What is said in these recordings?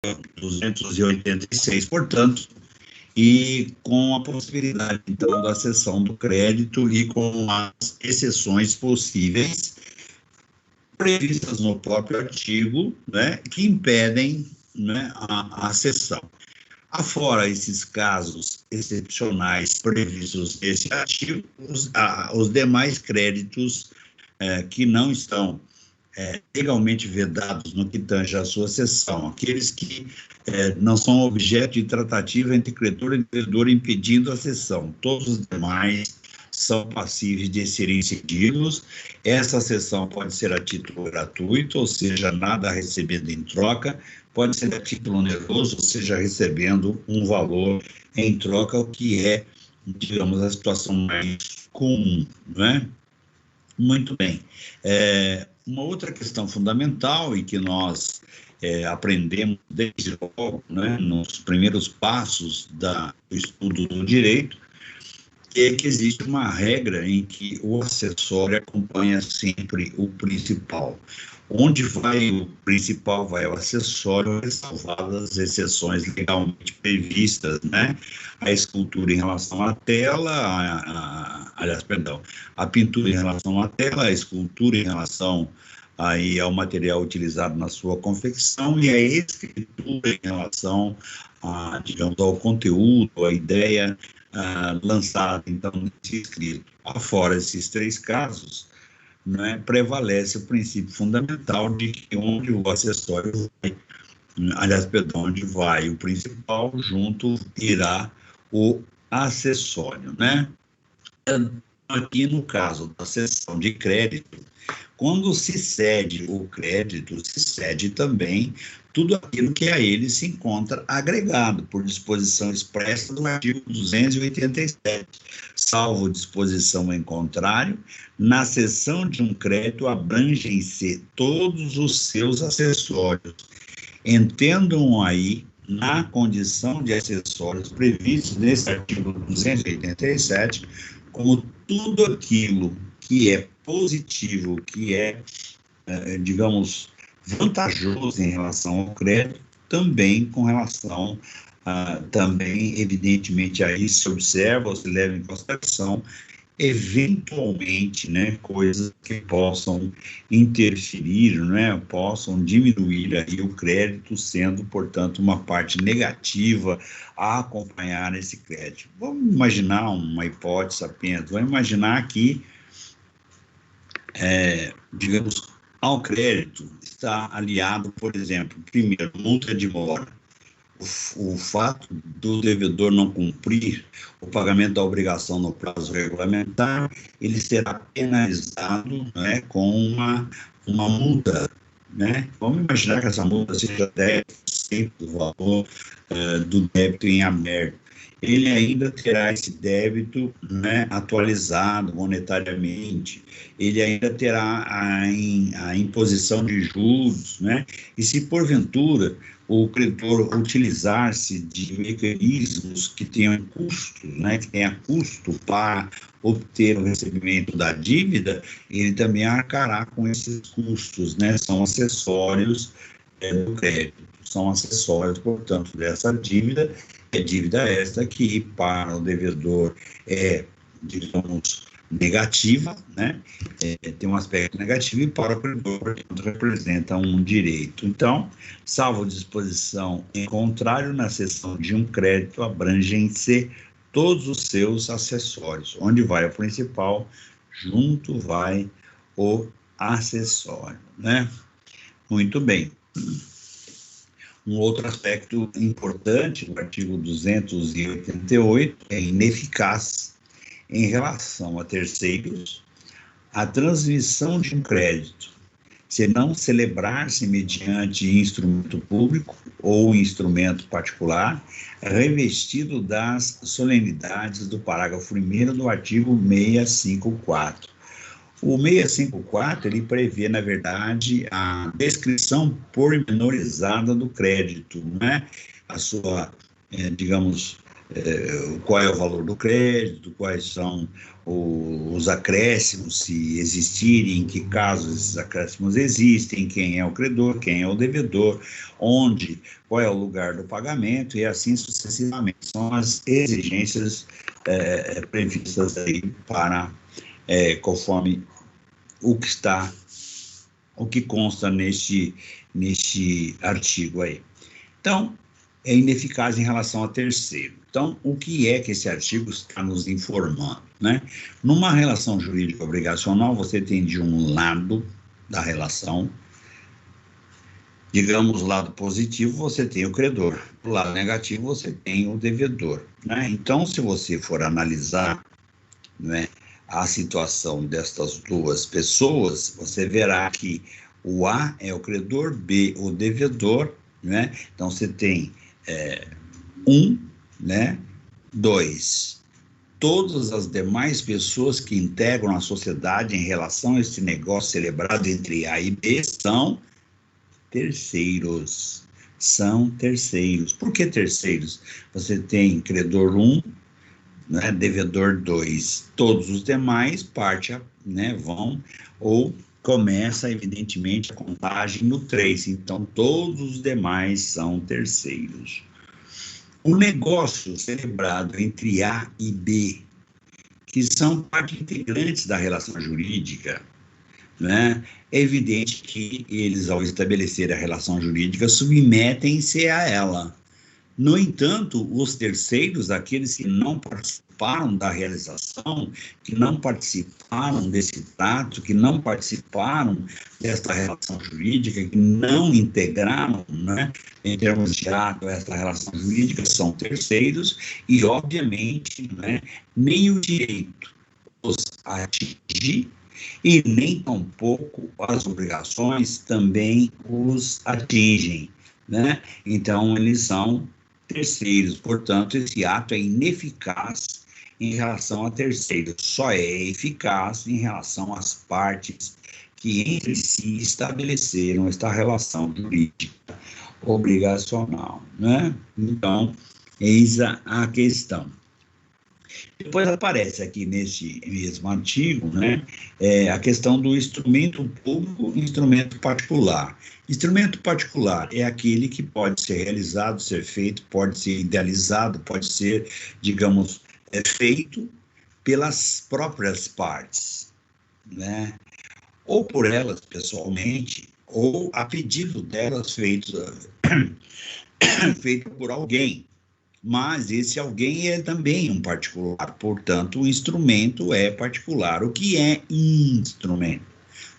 286, portanto, e com a possibilidade, então, da cessão do crédito e com as exceções possíveis previstas no próprio artigo, né, que impedem, né, a cessão. Afora esses casos excepcionais previstos nesse artigo, os demais créditos que não estão legalmente vedados no que tange à sua cessão, aqueles que não são objeto de tratativa entre credor e devedor impedindo a cessão. Todos os demais são passíveis de serem cedidos. Essa cessão pode ser a título gratuito, ou seja, nada recebendo em troca, pode ser a título oneroso, ou seja, recebendo um valor em troca, o que é, digamos, a situação mais comum, não é? Muito bem. Uma outra questão fundamental e que nós aprendemos desde logo, né, nos primeiros passos do estudo do direito, é que existe uma regra em que o acessório acompanha sempre o principal. Onde vai o principal, vai o acessório, ressalvadas as exceções legalmente previstas, né? A escultura em relação à tela, a pintura em relação à tela, a escultura em relação aí ao material utilizado na sua confecção e a escritura em relação digamos, ao conteúdo, à ideia lançada, então, nesse escrito. Afora esses três casos, né, prevalece o princípio fundamental de que onde o acessório vai, onde vai o principal, junto irá o acessório, né? Aqui no caso da cessão de crédito, quando se cede o crédito, se cede também tudo aquilo que a ele se encontra agregado, por disposição expressa do artigo 287, salvo disposição em contrário, na cessão de um crédito abrangem-se todos os seus acessórios. Entendam aí, na condição de acessórios previstos nesse artigo 287, como tudo aquilo que é positivo, que é, digamos, vantajoso em relação ao crédito, também com relação, também, evidentemente, aí se observa ou se leva em consideração, eventualmente, né, coisas que possam interferir, né, possam diminuir aí o crédito, sendo, portanto, uma parte negativa a acompanhar esse crédito. Vamos imaginar uma hipótese apenas, vamos imaginar que, digamos, ao crédito está aliado, por exemplo, primeiro, multa de mora. O fato do devedor não cumprir o pagamento da obrigação no prazo regulamentar, ele será penalizado, né, com uma multa, né? Vamos imaginar que essa multa seja 10% do valor do débito em aberto. Ele ainda terá esse débito, né, atualizado monetariamente, ele ainda terá a imposição de juros, né? E se porventura o credor utilizar-se de mecanismos que tenham custos, né, que tenha custo para obter o recebimento da dívida, ele também arcará com esses custos, né? São acessórios do crédito, são acessórios, portanto, dessa dívida. É dívida esta que para o devedor digamos, negativa, né? Tem um aspecto negativo, e para o credor, portanto, representa um direito. Então, salvo disposição em contrário, na cessão de um crédito abrangem-se todos os seus acessórios. Onde vai o principal, junto vai o acessório, né? Muito bem. Um outro aspecto importante do artigo 288 é ineficaz em relação a terceiros a transmissão de um crédito, se não celebrar-se mediante instrumento público ou instrumento particular, revestido das solenidades do parágrafo 1º do artigo 654. O 654, ele prevê, na verdade, a descrição pormenorizada do crédito, né? A sua, digamos, qual é o valor do crédito, quais são os acréscimos, se existirem, em que casos esses acréscimos existem, quem é o credor, quem é o devedor, onde, qual é o lugar do pagamento e assim sucessivamente. São as exigências previstas aí para, conforme o que consta neste artigo aí. Então, é ineficaz em relação a terceiro. Então, o que é que esse artigo está nos informando, né? Numa relação jurídica obrigacional, você tem de um lado da relação, digamos, o lado positivo, você tem o credor, do lado negativo, você tem o devedor, né? Então, se você for analisar, né, a situação destas duas pessoas, você verá que o A é o credor, B o devedor, né? Então, você tem né? 2. Todas as demais pessoas que integram a sociedade em relação a este negócio celebrado entre A e B são terceiros. São terceiros. Por que terceiros? Você tem credor 1, né, devedor 2. Todos os demais vão ou começa, evidentemente, a contagem no 3. Então, todos os demais são terceiros. O negócio celebrado entre A e B, que são parte integrantes da relação jurídica, né, é evidente que eles, ao estabelecer a relação jurídica, submetem-se a ela. No entanto, os terceiros, aqueles que não participaram da realização, que não participaram desse trato, que não participaram desta relação jurídica, que não integraram, né, em termos de ato, esta relação jurídica, são terceiros e, obviamente, né, nem o direito os atinge e nem tampouco as obrigações também os atingem, né? Então, eles são terceiros, portanto, esse ato é ineficaz em relação a terceiros, só é eficaz em relação às partes que entre si estabeleceram esta relação jurídica obrigacional, né? Então, eis a questão. Depois aparece aqui nesse mesmo artigo, né, a questão do instrumento público e instrumento particular. Instrumento particular é aquele que pode ser realizado, ser feito, pode ser idealizado, pode ser, digamos, feito pelas próprias partes, né, ou por elas pessoalmente, ou a pedido delas feito por alguém. Mas esse alguém é também um particular, portanto, o instrumento é particular. O que é instrumento?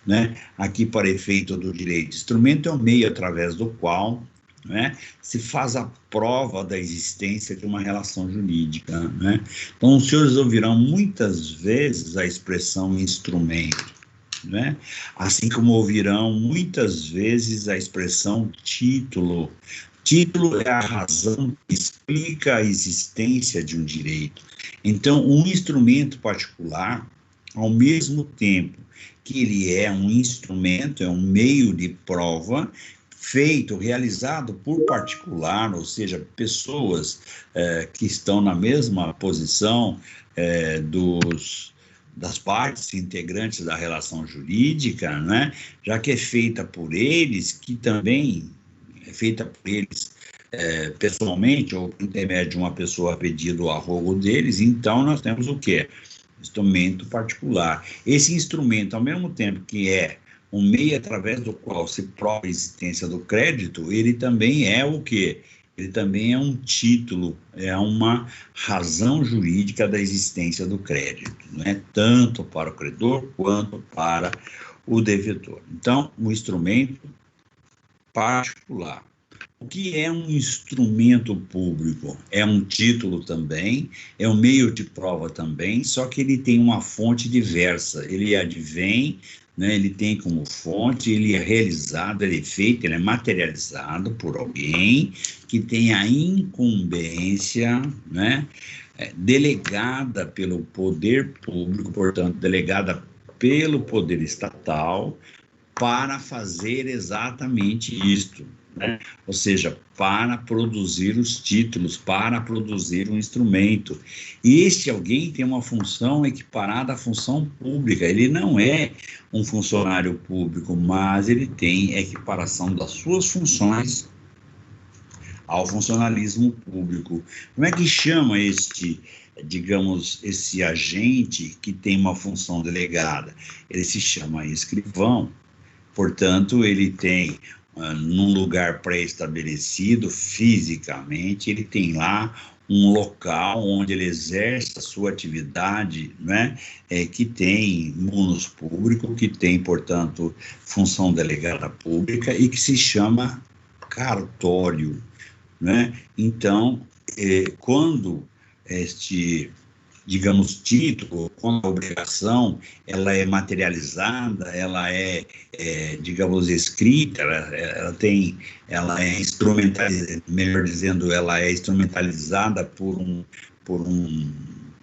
Né? Aqui, para efeito do direito, instrumento é o meio através do qual, né, se faz a prova da existência de uma relação jurídica. Né? Então, os senhores ouvirão muitas vezes a expressão instrumento, né? Assim como ouvirão muitas vezes a expressão título. Título é a razão que explica a existência de um direito. Então, um instrumento particular, ao mesmo tempo que ele é um instrumento, é um meio de prova, feito, realizado por particular, ou seja, pessoas que estão na mesma posição das partes integrantes da relação jurídica, né? Já que é feita por eles, que também é feita por eles pessoalmente, ou por intermédio de uma pessoa a pedido ou arrogo deles, então nós temos o quê? Instrumento particular. Esse instrumento, ao mesmo tempo que é um meio através do qual se prova a existência do crédito, ele também é o quê? Ele também é um título, é uma razão jurídica da existência do crédito, né? Tanto para o credor quanto para o devedor. Então, o instrumento particular. O que é um instrumento público? É um título também, é um meio de prova também, só que ele tem uma fonte diversa. Ele advém, né, ele tem como fonte, ele é realizado, ele é feito, ele é materializado por alguém que tem a incumbência, né, delegada pelo poder público, portanto, delegada pelo poder estatal, para fazer exatamente isto, né? Ou seja, para produzir os títulos, para produzir um instrumento. E este alguém tem uma função equiparada à função pública. Ele não é um funcionário público, mas ele tem equiparação das suas funções ao funcionalismo público. Como é que chama digamos, esse agente que tem uma função delegada? Ele se chama escrivão. Portanto, ele tem, num lugar pré-estabelecido, fisicamente, ele tem lá um local onde ele exerce a sua atividade, né, que tem munus público, que tem, portanto, função delegada pública e que se chama cartório, né? Então, quando digamos, título, quando a obrigação, ela é materializada, ela digamos, escrita, ela é instrumentalizada, melhor dizendo, ela é instrumentalizada por um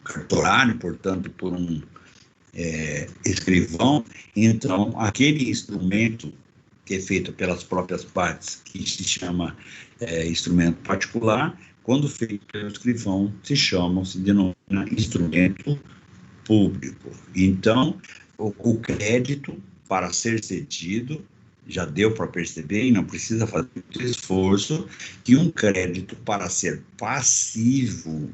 cartorário, portanto, por um escrivão. Então, aquele instrumento que é feito pelas próprias partes, que se chama instrumento particular, quando feito pelo escrivão, se denomina instrumento público. Então, o crédito, para ser cedido, já deu para perceber, e não precisa fazer muito esforço, que um crédito, para ser passível,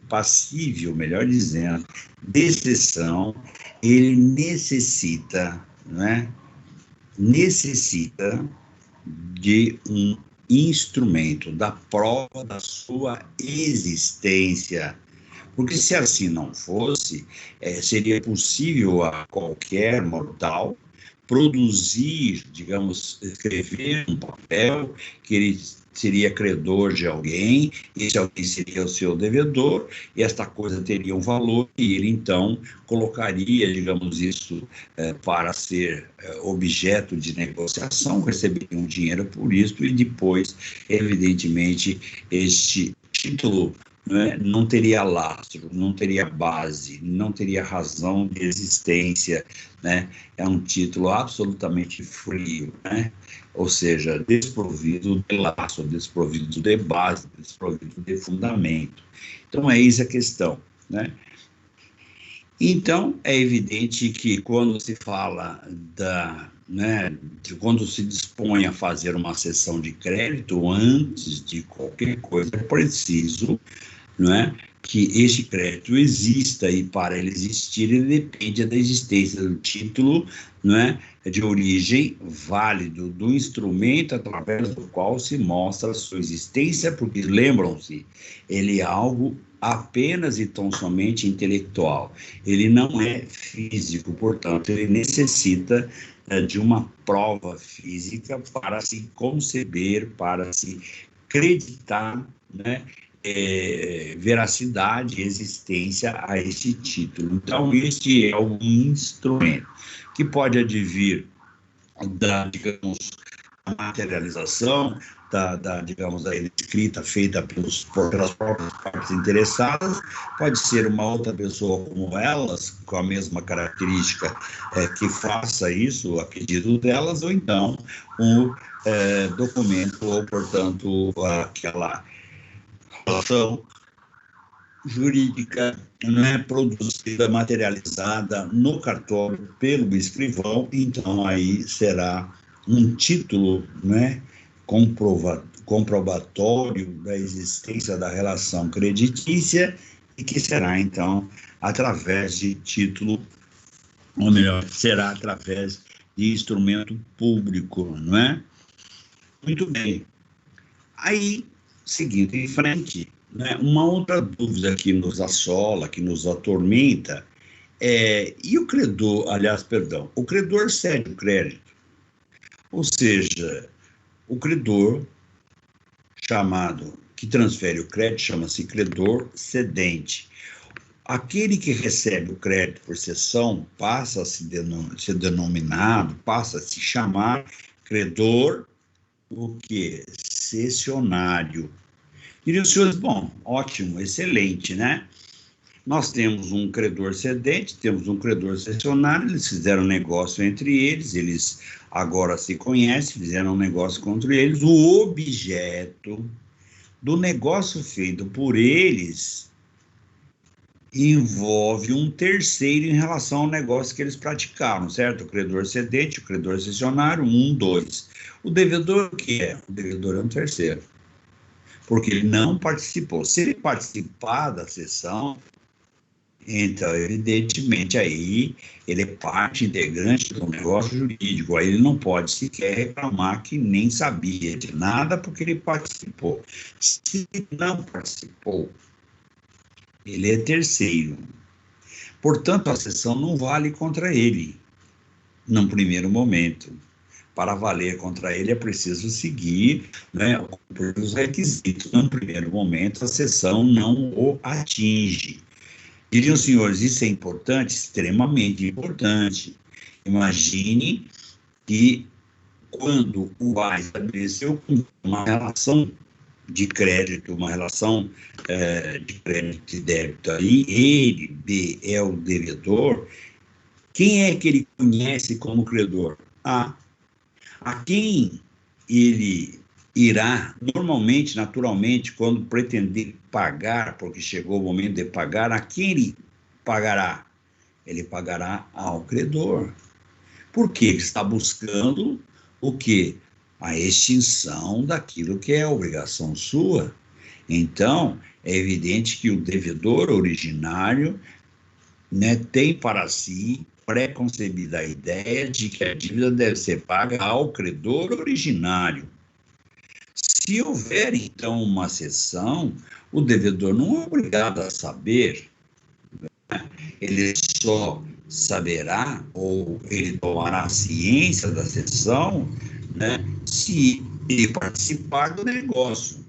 melhor dizendo, de cessão, ele necessita de um instrumento, da prova da sua existência. Porque se assim não fosse, seria possível a qualquer mortal produzir, digamos, escrever um papel que ele seria credor de alguém, esse alguém seria o seu devedor, e esta coisa teria um valor, e ele então colocaria, digamos, isso para ser objeto de negociação, receberia um dinheiro por isso, e depois, evidentemente, este título não teria lastro, não teria base, não teria razão de existência, né? É um título absolutamente frio, né? Ou seja, desprovido de lastro, desprovido de base, desprovido de fundamento. Então, é isso a questão, né? Então, é evidente que quando se fala quando se dispõe a fazer uma cessão de crédito, antes de qualquer coisa, é preciso, que este crédito exista, e para ele existir, ele depende da existência do título, de origem válido, do instrumento através do qual se mostra a sua existência, porque, lembram-se, ele é algo apenas e tão somente intelectual, ele não é físico, portanto, ele necessita de uma prova física para se conceber, para se acreditar, veracidade e existência a este título. Então, este é um instrumento que pode advir digamos, da materialização, digamos, da escrita feita pelas próprias partes interessadas, pode ser uma outra pessoa como elas, com a mesma característica, que faça isso a pedido delas, ou então um documento, ou, portanto, aquela relação jurídica produzida, materializada no cartório pelo escrivão. Então aí será um título comprobatório da existência da relação creditícia, e que será então através de título, ou melhor, será através de instrumento público, Muito bem. Aí, seguindo em frente, uma outra dúvida que nos assola, que nos atormenta, e o credor, o credor cede o crédito, ou seja, o credor que transfere o crédito chama-se credor cedente. Aquele que recebe o crédito por cessão passa a ser denominado, passa a se chamar credor, o quê? Cessionário. Diriam os senhores, bom, ótimo, excelente, Nós temos um credor cedente, temos um credor cessionário, eles fizeram negócio entre eles agora se conhecem, fizeram um negócio contra eles. O objeto do negócio feito por eles envolve um terceiro em relação ao negócio que eles praticaram, certo? O credor cedente, o credor cessionário, 1, 2. O devedor, o que é? O devedor é um terceiro, porque ele não participou. Se ele participar da sessão, então, evidentemente, aí ele é parte integrante do negócio jurídico, aí ele não pode sequer reclamar que nem sabia de nada porque ele participou. Se não participou, ele é terceiro. Portanto, a sessão não vale contra ele, num primeiro momento. Para valer contra ele é preciso seguir, né, os requisitos. Num primeiro momento, a sessão não o atinge. Diriam os senhores, isso é importante? Extremamente importante. Imagine que quando o A estabeleceu uma relação de crédito, uma relação de crédito e débito aí, ele, B, é o devedor, quem é que ele conhece como credor? A quem ele irá, normalmente, naturalmente, quando pretender pagar, porque chegou o momento de pagar, a quem ele pagará? Ele pagará ao credor. Por quê? Ele está buscando o quê? A extinção daquilo que é obrigação sua. Então, é evidente que o devedor originário, né, tem para si pré-concebida a ideia de que a dívida deve ser paga ao credor originário. Se houver, então, uma cessão, o devedor não é obrigado a saber, né? Ele só saberá, ou ele tomará ciência da cessão, né, se ele participar do negócio.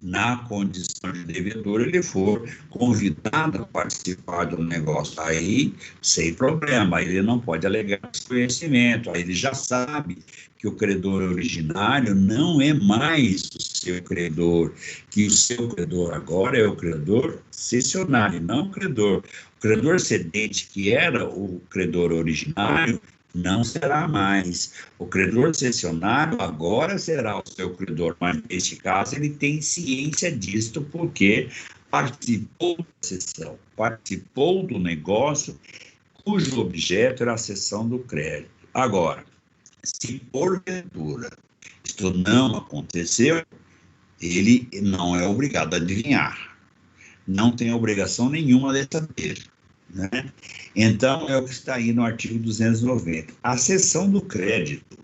Na condição de devedor, ele for convidado a participar do negócio, aí, sem problema, ele não pode alegar desconhecimento, aí ele já sabe que o credor originário não é mais o seu credor, que o seu credor agora é o credor cessionário, não o credor. O credor cedente, que era o credor originário, não será mais. O credor cessionário agora será o seu credor, mas neste caso ele tem ciência disto porque participou da sessão, participou do negócio cujo objeto era a cessão do crédito. Agora, se porventura isto não aconteceu, ele não é obrigado a adivinhar, não tem obrigação nenhuma de saber, né? Então, é o que está aí no artigo 290. A cessão do crédito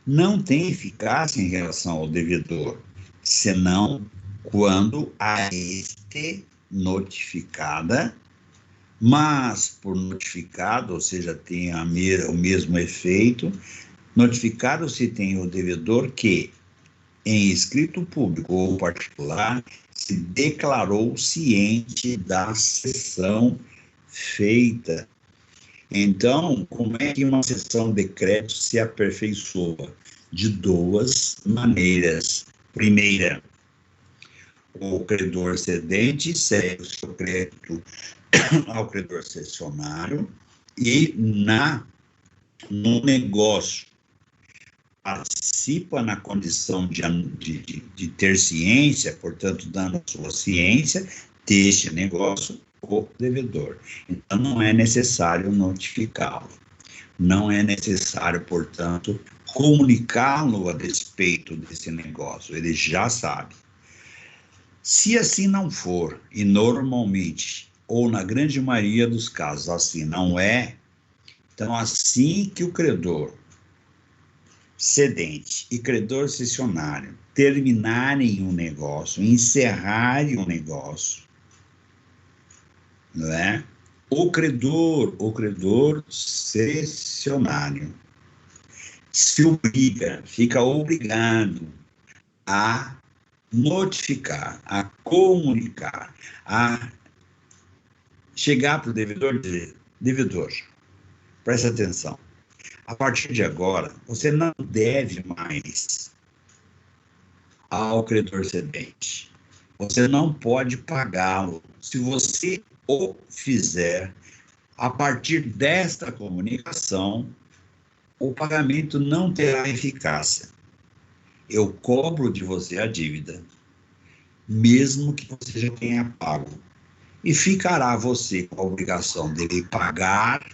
não tem eficácia em relação ao devedor, senão quando a este notificada, mas por notificado, ou seja, tem o mesmo efeito, notificado se tem o devedor que, em escrito público ou particular, se declarou ciente da cessão feita. Então, como é que uma cessão de crédito se aperfeiçoa? De duas maneiras. Primeira, o credor cedente cede o seu crédito ao credor cessionário e no negócio participa na condição de ter ciência, portanto, dando sua ciência deste negócio o devedor. Então, não é necessário notificá-lo. Não é necessário, portanto, comunicá-lo a despeito desse negócio. Ele já sabe. Se assim não for, e normalmente, ou na grande maioria dos casos, assim não é, então, assim que o credor cedente e credor cessionário terminarem um negócio, encerrarem um negócio, não é? O credor cessionário fica obrigado a notificar, a comunicar, a chegar para o devedor e dizer: devedor, presta atenção, a partir de agora, você não deve mais ao credor cedente. Você não pode pagá-lo. Se você o fizer, a partir desta comunicação, o pagamento não terá eficácia. Eu cobro de você a dívida, mesmo que você já tenha pago. E ficará você com a obrigação dele pagar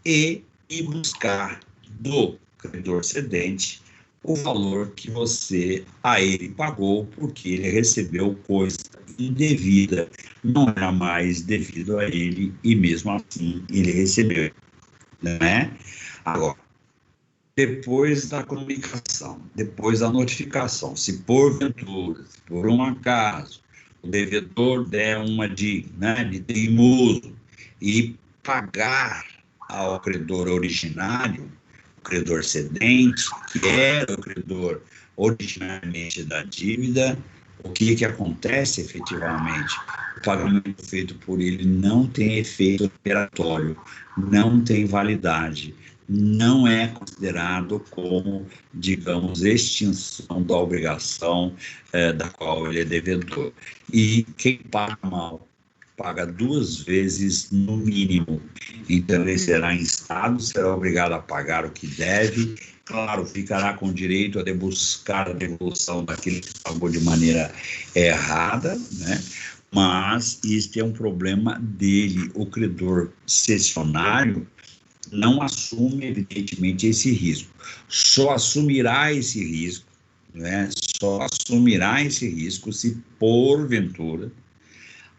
e buscar do credor cedente o valor que você a ele pagou, porque ele recebeu coisa indevida, não era mais devido a ele, e mesmo assim ele recebeu, né? Agora, depois da comunicação, depois da notificação, se porventura, se por um acaso, o devedor der uma de teimoso e pagar ao credor originário, o credor cedente, que era o credor originariamente da dívida, o que acontece efetivamente? O pagamento feito por ele não tem efeito operatório, não tem validade, não é considerado como, digamos, extinção da obrigação da qual ele é devedor. E quem paga mal, paga 2 vezes no mínimo. Então, ele será instado, será obrigado a pagar o que deve, claro, ficará com direito a buscar a devolução daquele que pagou de maneira errada, né? Mas este é um problema dele. O credor cessionário não assume, evidentemente, esse risco. Só assumirá esse risco, né? Só assumirá esse risco se, porventura,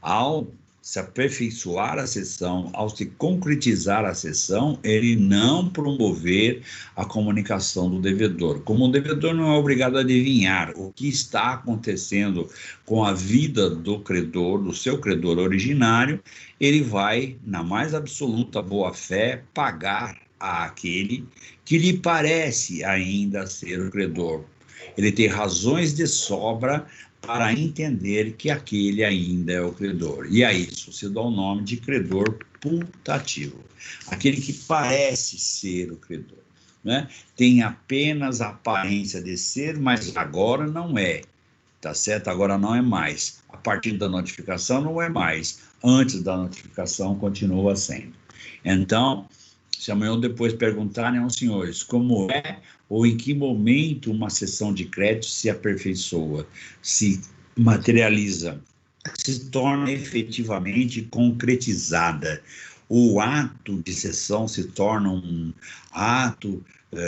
ao se aperfeiçoar a sessão, ao se concretizar a sessão, ele não promover a comunicação do devedor. Como o devedor não é obrigado a adivinhar o que está acontecendo com a vida do credor, do seu credor originário, ele vai, na mais absoluta boa-fé, pagar àquele que lhe parece ainda ser o credor. Ele tem razões de sobra para entender que aquele ainda é o credor. E a isso se dá o nome de credor putativo. Aquele que parece ser o credor, né? Tem apenas a aparência de ser, mas agora não é. Tá certo? Agora não é mais. A partir da notificação não é mais. Antes da notificação continua sendo. Então, se amanhã ou depois perguntarem aos senhores como é ou em que momento uma cessão de crédito se aperfeiçoa, se materializa, se torna efetivamente concretizada. O ato de cessão se torna um ato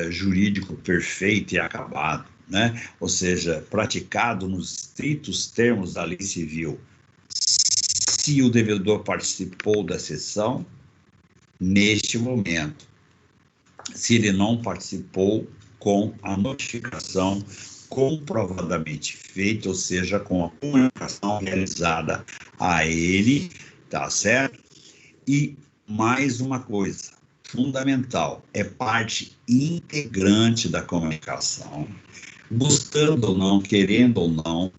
jurídico perfeito e acabado, né? Ou seja, praticado nos estritos termos da lei civil. Se o devedor participou da cessão, neste momento, se ele não participou, com a notificação comprovadamente feita, ou seja, com a comunicação realizada a ele, tá certo? E mais uma coisa fundamental, é parte integrante da comunicação, gostando ou não, querendo ou não,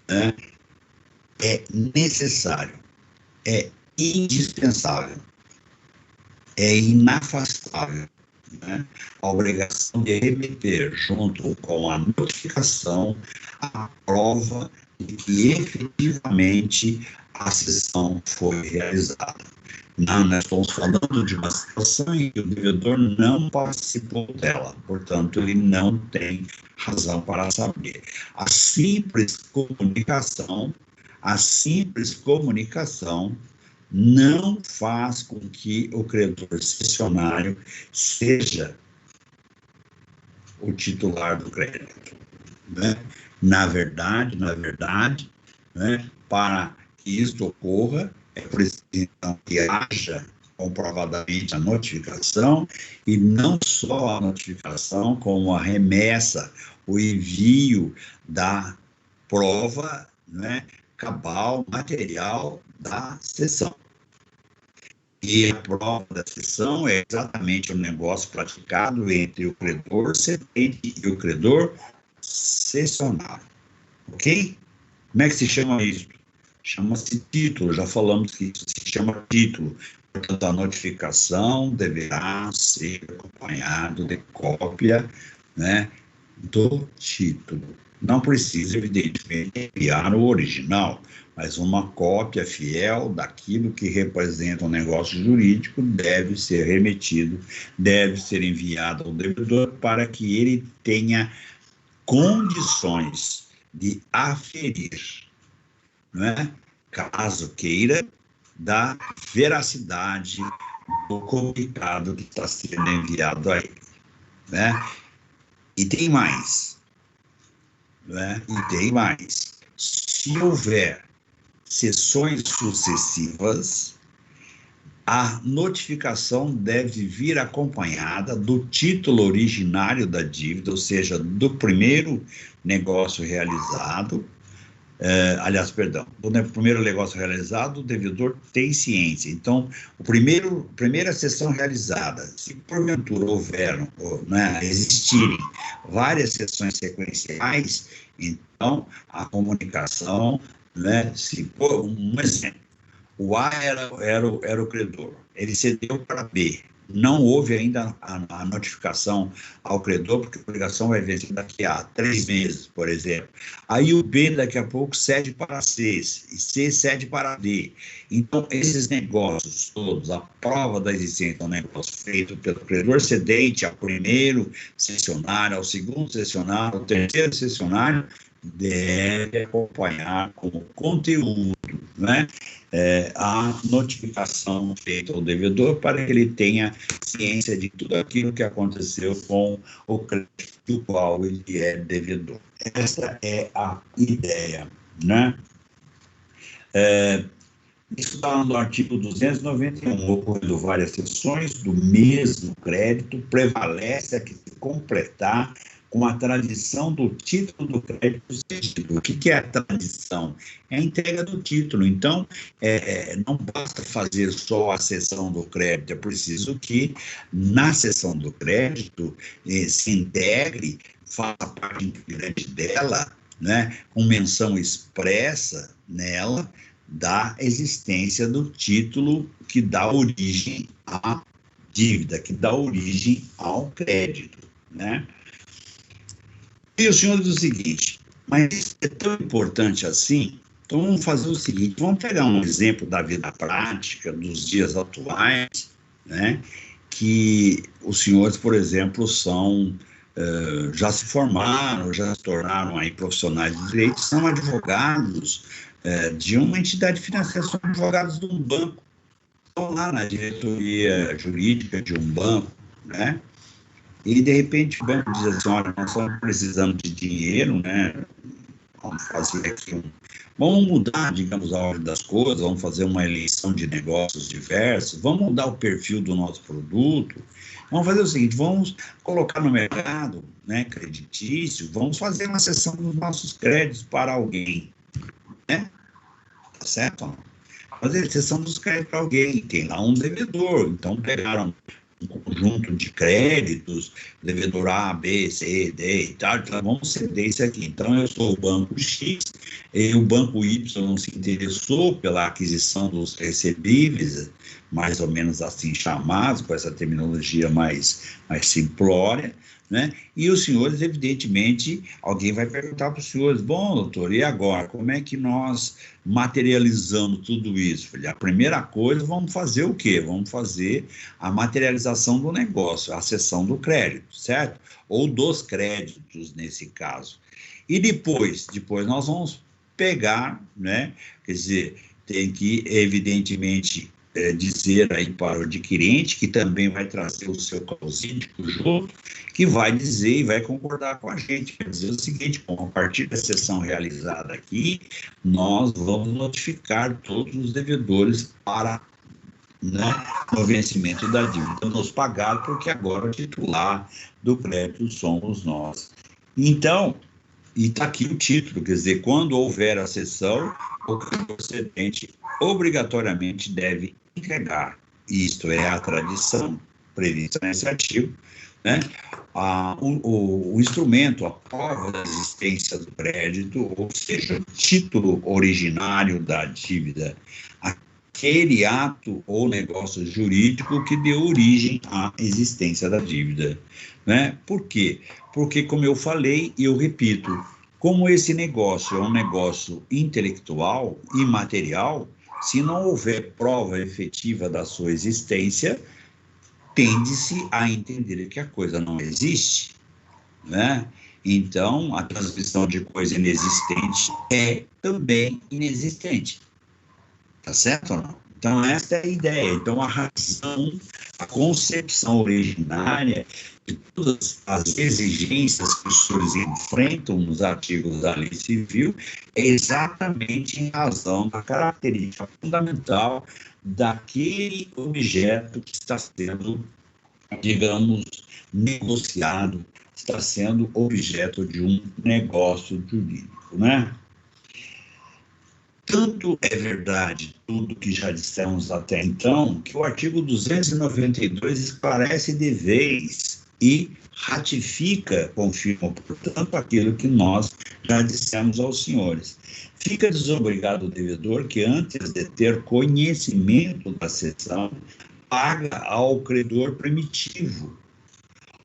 né, é necessário, é indispensável, é inafastável, né, a obrigação de remeter, junto com a notificação, a prova de que efetivamente a sessão foi realizada. Não, nós estamos falando de uma situação em que o devedor não participou dela, portanto, ele não tem razão para saber. A simples comunicação não faz com que o credor cessionário seja o titular do crédito, né? Na verdade, né, para que isso ocorra, é preciso então, que haja comprovadamente a notificação, e não só a notificação, como a remessa, o envio da prova, né, cabal, material da sessão. E a prova da cessão é exatamente o negócio praticado entre o credor cedente e o credor cessionário. Ok? Como é que se chama isso? Chama-se título, já falamos que isso se chama título. Portanto, a notificação deverá ser acompanhada de cópia, né, do título. não precisa, evidentemente, enviar o original, mas uma cópia fiel daquilo que representa um negócio jurídico deve ser remetido, deve ser enviado ao devedor para que ele tenha condições de aferir, né, caso queira, da veracidade do comunicado que está sendo enviado a ele, né? E tem mais, né? E tem mais. Se houver sessões sucessivas, a notificação deve vir acompanhada do título originário da dívida, ou seja, do primeiro negócio realizado. Aliás, perdão, do primeiro negócio realizado, o devedor tem ciência. Então, primeira sessão realizada, se porventura houveram, né, existirem várias sessões sequenciais, então a comunicação, né, se por um exemplo, o A era o credor, ele cedeu para B. Não houve ainda a notificação ao credor, porque a obrigação vai vencer daqui a 3 meses, por exemplo. Aí o B, daqui a pouco, cede para C, e C cede para D. Então, esses negócios todos, a prova da existência de um negócio feito pelo credor cedente ao primeiro cessionário, ao segundo cessionário, ao terceiro cessionário, deve acompanhar como conteúdo, né, a notificação feita ao devedor para que ele tenha ciência de tudo aquilo que aconteceu com o crédito do qual ele é devedor. Essa é a ideia, né? Isso está no artigo 291, ocorrendo várias sessões do mesmo crédito, prevalece a que se completar com a tradição do título do crédito cedido. O que é a tradição? É a entrega do título. Então, não basta fazer só a cessão do crédito, é preciso que, na cessão do crédito, se integre, faça parte integrante dela, né, com menção expressa nela, da existência do título que dá origem à dívida, que dá origem ao crédito, né? E o senhor diz o seguinte, mas isso é tão importante assim? Então vamos fazer o seguinte, vamos pegar um exemplo da vida prática, dos dias atuais, né? Que os senhores, por exemplo, já se formaram, já se tornaram aí profissionais de direito, são advogados de uma entidade financeira, são advogados de um banco, estão lá na diretoria jurídica de um banco, né? E, de repente, o banco diz assim, olha, nós estamos precisando de dinheiro, né? Vamos fazer aqui vamos mudar, digamos, a ordem das coisas, vamos fazer uma eleição de negócios diversos, vamos mudar o perfil do nosso produto, vamos fazer o seguinte, vamos colocar no mercado, né, creditício, vamos fazer uma cessão dos nossos créditos para alguém, né? Tá certo? Fazer cessão dos créditos para alguém, tem lá um devedor, então pegaram um conjunto de créditos, devedor A, B, C, D e tal, então vamos ceder isso aqui. Então, eu sou o banco X, e o banco Y se interessou pela aquisição dos recebíveis, mais ou menos assim chamados, com essa terminologia mais simplória, né? E os senhores, evidentemente, alguém vai perguntar para os senhores, bom, doutor, e agora, como é que nós materializamos tudo isso? A primeira coisa, vamos fazer o quê? Vamos fazer a materialização do negócio, a cessão do crédito, certo? Ou dos créditos, nesse caso. E depois nós vamos pegar, né? Quer dizer, tem que, evidentemente, dizer aí para o adquirente, que também vai trazer o seu causídico junto, que vai dizer e vai concordar com a gente, quer dizer o seguinte, bom, a partir da sessão realizada aqui, nós vamos notificar todos os devedores para, né, o vencimento da dívida nos pagar, porque agora o titular do crédito somos nós. Então, e está aqui o título, quer dizer, quando houver a cessão, o credor cedente obrigatoriamente deve entregar. Isto é a tradição prevista nesse artigo, né? O instrumento, a prova da existência do crédito, ou seja, o título originário da dívida, aquele ato ou negócio jurídico que deu origem à existência da dívida, né? Por quê? Porque, como eu falei e eu repito, Como esse negócio é um negócio intelectual, imaterial, se não houver prova efetiva da sua existência, tende-se a entender que a coisa não existe, né? Então, a transmissão de coisa inexistente é também inexistente. Tá certo ou não? Então, essa é a ideia. Então, a razão, a concepção originária de todas as exigências que os senhores enfrentam nos artigos da lei civil é exatamente em razão da característica fundamental daquele objeto que está sendo, digamos, negociado, está sendo objeto de um negócio jurídico, né? Tanto é verdade tudo que já dissemos até então, que o artigo 292 esclarece de vez e ratifica, confirma, portanto, aquilo que nós já dissemos aos senhores. Fica desobrigado o devedor que, antes de ter conhecimento da cessão, paga ao credor primitivo,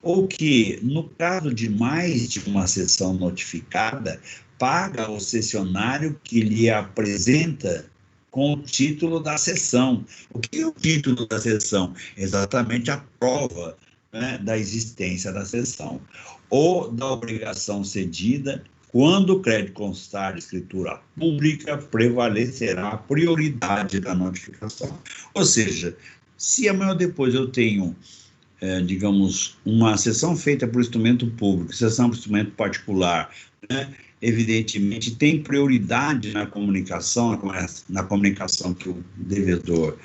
ou que, no caso de mais de uma cessão notificada, paga ao cessionário que lhe apresenta com o título da cessão. O que é o título da cessão? Exatamente a prova, né, da existência da cessão, ou da obrigação cedida. Quando o crédito constar de escritura pública, prevalecerá a prioridade da notificação. Ou seja, se amanhã ou depois eu tenho digamos, uma sessão feita por instrumento público, sessão por instrumento particular, né, evidentemente tem prioridade na comunicação que o devedor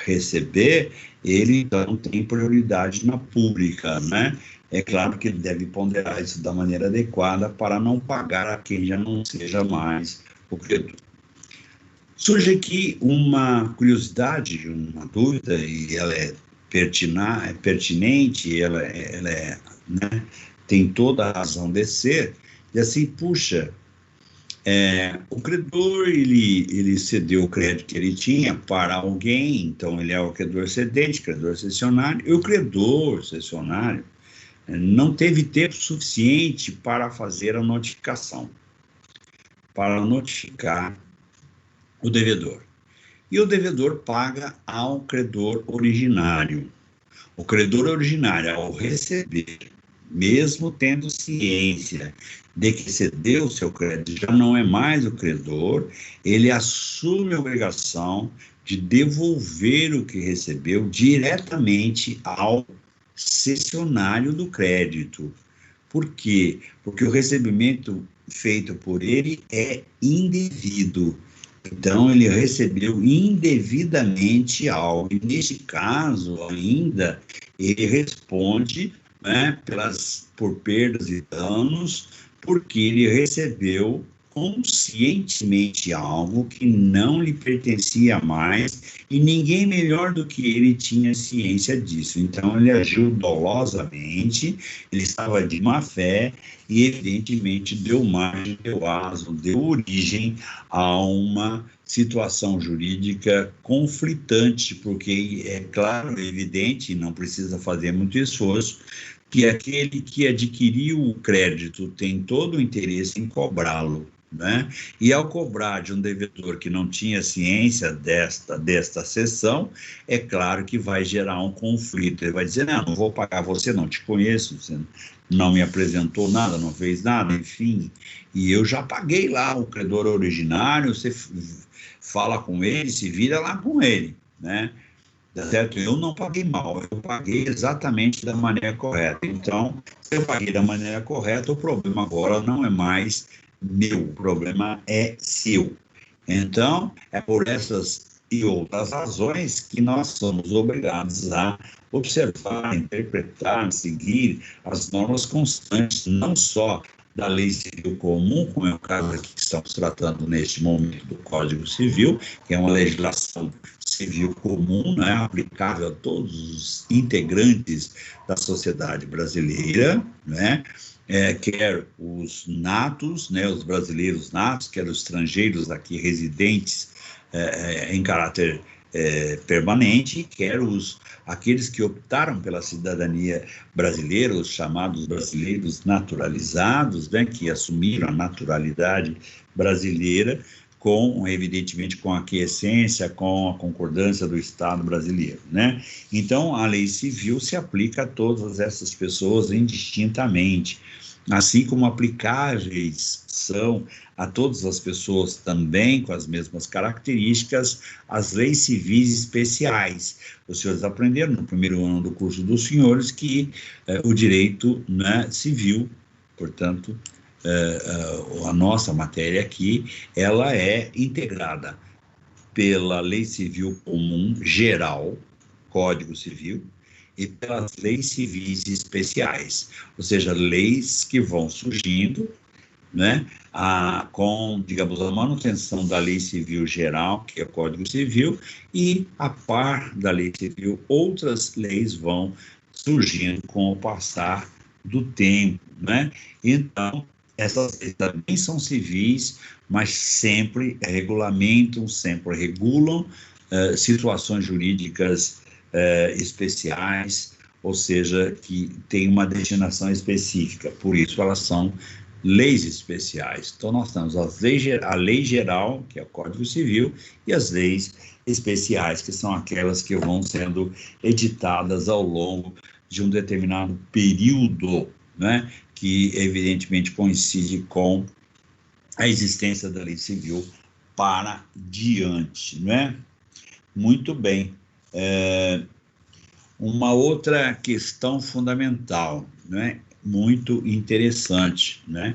receber, ele então tem prioridade na pública, né? É claro que ele deve ponderar isso da maneira adequada para não pagar a quem já não seja mais o credor. Surge aqui uma curiosidade, uma dúvida, e ela é pertinente, ela né, tem toda a razão de ser, e assim, puxa, o credor, ele cedeu o crédito que ele tinha para alguém, então ele é o credor cedente, credor cessionário, e o credor cessionário não teve tempo suficiente para fazer a notificação, para notificar o devedor. E o devedor paga ao credor originário. O credor originário, ao receber, mesmo tendo ciência de que cedeu o seu crédito, já não é mais o credor, ele assume a obrigação de devolver o que recebeu diretamente ao cessionário do crédito. Por quê? Porque o recebimento feito por ele é indevido. Então, ele recebeu indevidamente algo. E, neste caso, ainda, ele responde, né, por perdas e danos, porque ele recebeu conscientemente algo que não lhe pertencia mais e ninguém melhor do que ele tinha ciência disso. Então, ele agiu dolosamente, ele estava de má fé e, evidentemente, deu margem, deu aso, deu origem a uma situação jurídica conflitante, porque é claro, é evidente, não precisa fazer muito esforço, que aquele que adquiriu o crédito tem todo o interesse em cobrá-lo, né? E ao cobrar de um devedor que não tinha ciência desta cessão, é claro que vai gerar um conflito. Ele vai dizer, não vou pagar você, não te conheço, você não me apresentou nada, não fez nada, enfim. E eu já paguei lá o credor originário, você fala com ele, se vira lá com ele, né? Certo? Eu não paguei mal, eu paguei exatamente da maneira correta. Então, se eu paguei da maneira correta, o problema agora não é mais meu, o problema é seu. Então, é por essas e outras razões que nós somos obrigados a observar, interpretar, seguir as normas constantes, não só da lei civil comum, como é o caso aqui que estamos tratando neste momento do Código Civil, que é uma legislação civil comum, né, aplicável a todos os integrantes da sociedade brasileira, né, quer os natos, né, os brasileiros natos, quer os estrangeiros aqui residentes em caráter permanente, quer aqueles que optaram pela cidadania brasileira, os chamados brasileiros naturalizados, né, que assumiram a naturalidade brasileira, evidentemente, com a aquiescência, com a concordância do Estado brasileiro, né? Então, a lei civil se aplica a todas essas pessoas indistintamente, assim como aplicáveis são a todas as pessoas também com as mesmas características as leis civis especiais. Os senhores aprenderam no primeiro ano do curso dos senhores que o direito, né, civil, portanto, a nossa matéria aqui, ela é integrada pela Lei Civil Comum Geral, Código Civil, e pelas leis civis especiais, ou seja, leis que vão surgindo, né, com, digamos, a manutenção da Lei Civil Geral, que é o Código Civil, e, a par da Lei Civil, outras leis vão surgindo com o passar do tempo, né? Então, essas leis também são civis, mas sempre regulamentam, sempre regulam situações jurídicas especiais, ou seja, que têm uma destinação específica, por isso elas são leis especiais. Então, nós temos a lei geral, que é o Código Civil, e as leis especiais, que são aquelas que vão sendo editadas ao longo de um determinado período, né, que evidentemente coincide com a existência da lei civil para diante, né? Muito bem. Uma outra questão fundamental, né, muito interessante, né?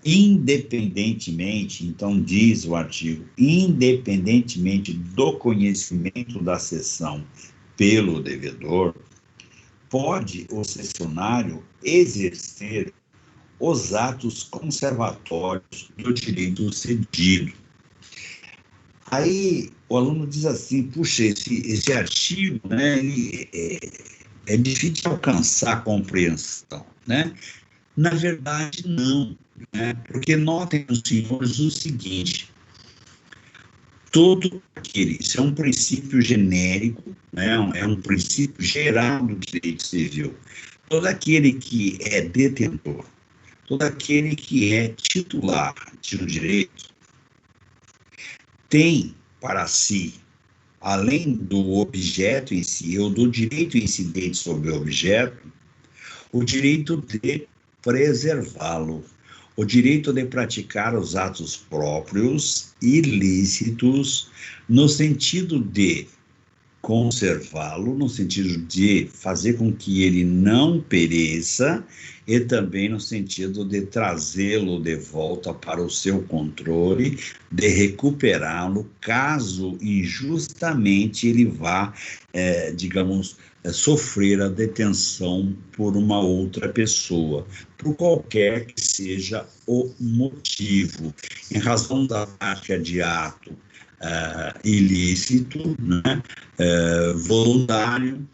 Independentemente, então diz o artigo, independentemente do conhecimento da cessão pelo devedor, pode o cessionário exercer os atos conservatórios do direito cedido. Aí o aluno diz assim, puxa, esse artigo, né, ele é difícil de alcançar a compreensão, né? Na verdade, não, né? Porque notem os senhores o seguinte, isso é um princípio genérico, né? É um princípio geral do direito civil. Todo aquele que é detentor, todo aquele que é titular de um direito, tem para si, além do objeto em si, ou do direito incidente sobre o objeto, o direito de preservá-lo, o direito de praticar os atos próprios ilícitos, no sentido de conservá-lo, no sentido de fazer com que ele não pereça, e também no sentido de trazê-lo de volta para o seu controle, de recuperá-lo, caso injustamente ele vá, digamos, sofrer a detenção por uma outra pessoa, por qualquer que seja o motivo, em razão da prática de ato ilícito, né, voluntário,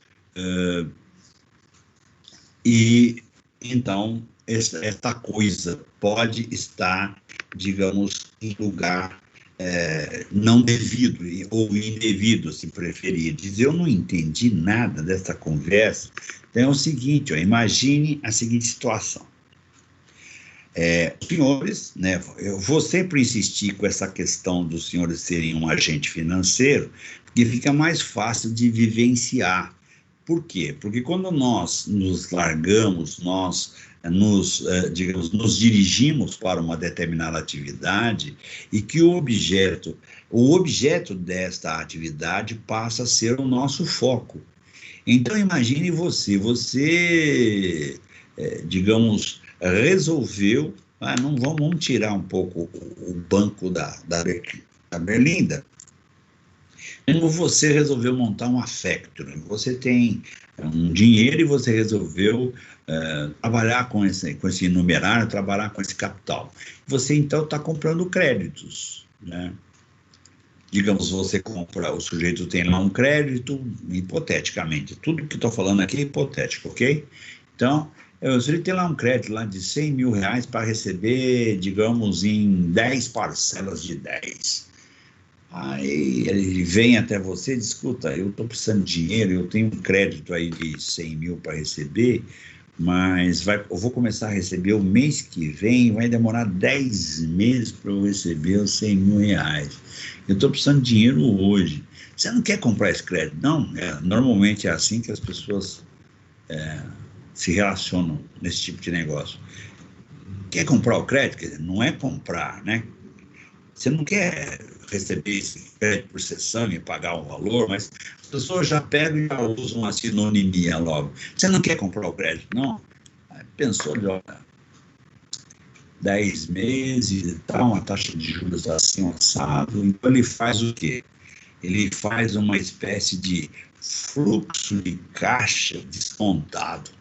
e então esta coisa pode estar, digamos, em lugar não devido ou indevido, se preferir. Diz, eu não entendi nada dessa conversa. Então é o seguinte, imagine a seguinte situação. Senhores, né, eu vou sempre insistir com essa questão dos senhores serem um agente financeiro, porque fica mais fácil de vivenciar. Por quê? Porque quando nós nos largamos, nós digamos, nos dirigimos para uma determinada atividade e que o objeto desta atividade passa a ser o nosso foco. Então, imagine você, digamos, resolveu, não vamos tirar um pouco o banco da Berlinda. Você resolveu montar uma factory, você tem um dinheiro e você resolveu trabalhar com esse numerário, trabalhar com esse capital. Você, então, está comprando créditos, né? Digamos, você compra, o sujeito tem lá um crédito, hipoteticamente, tudo que estou falando aqui é hipotético, ok? Então, o sujeito tem lá um crédito lá de 100 mil reais para receber, digamos, em 10 parcelas de 10. Aí ele vem até você e diz, escuta, eu estou precisando de dinheiro, eu tenho um crédito aí de 100 mil para receber, mas eu vou começar a receber o mês que vem, vai demorar 10 meses para eu receber os 100 mil reais. Eu estou precisando de dinheiro hoje. Você não quer comprar esse crédito? Não, normalmente é assim que as pessoas se relacionam nesse tipo de negócio. Quer comprar o crédito? Quer dizer, não é comprar, né? Você não quer receber esse crédito por sessão e pagar um valor, mas as pessoas já pegam e já usam uma sinonimia logo. Você não quer comprar o crédito? Não. Aí pensou, olha, 10 meses e tal, uma taxa de juros assim, assado. Então ele faz o quê? Ele faz uma espécie de fluxo de caixa descontado,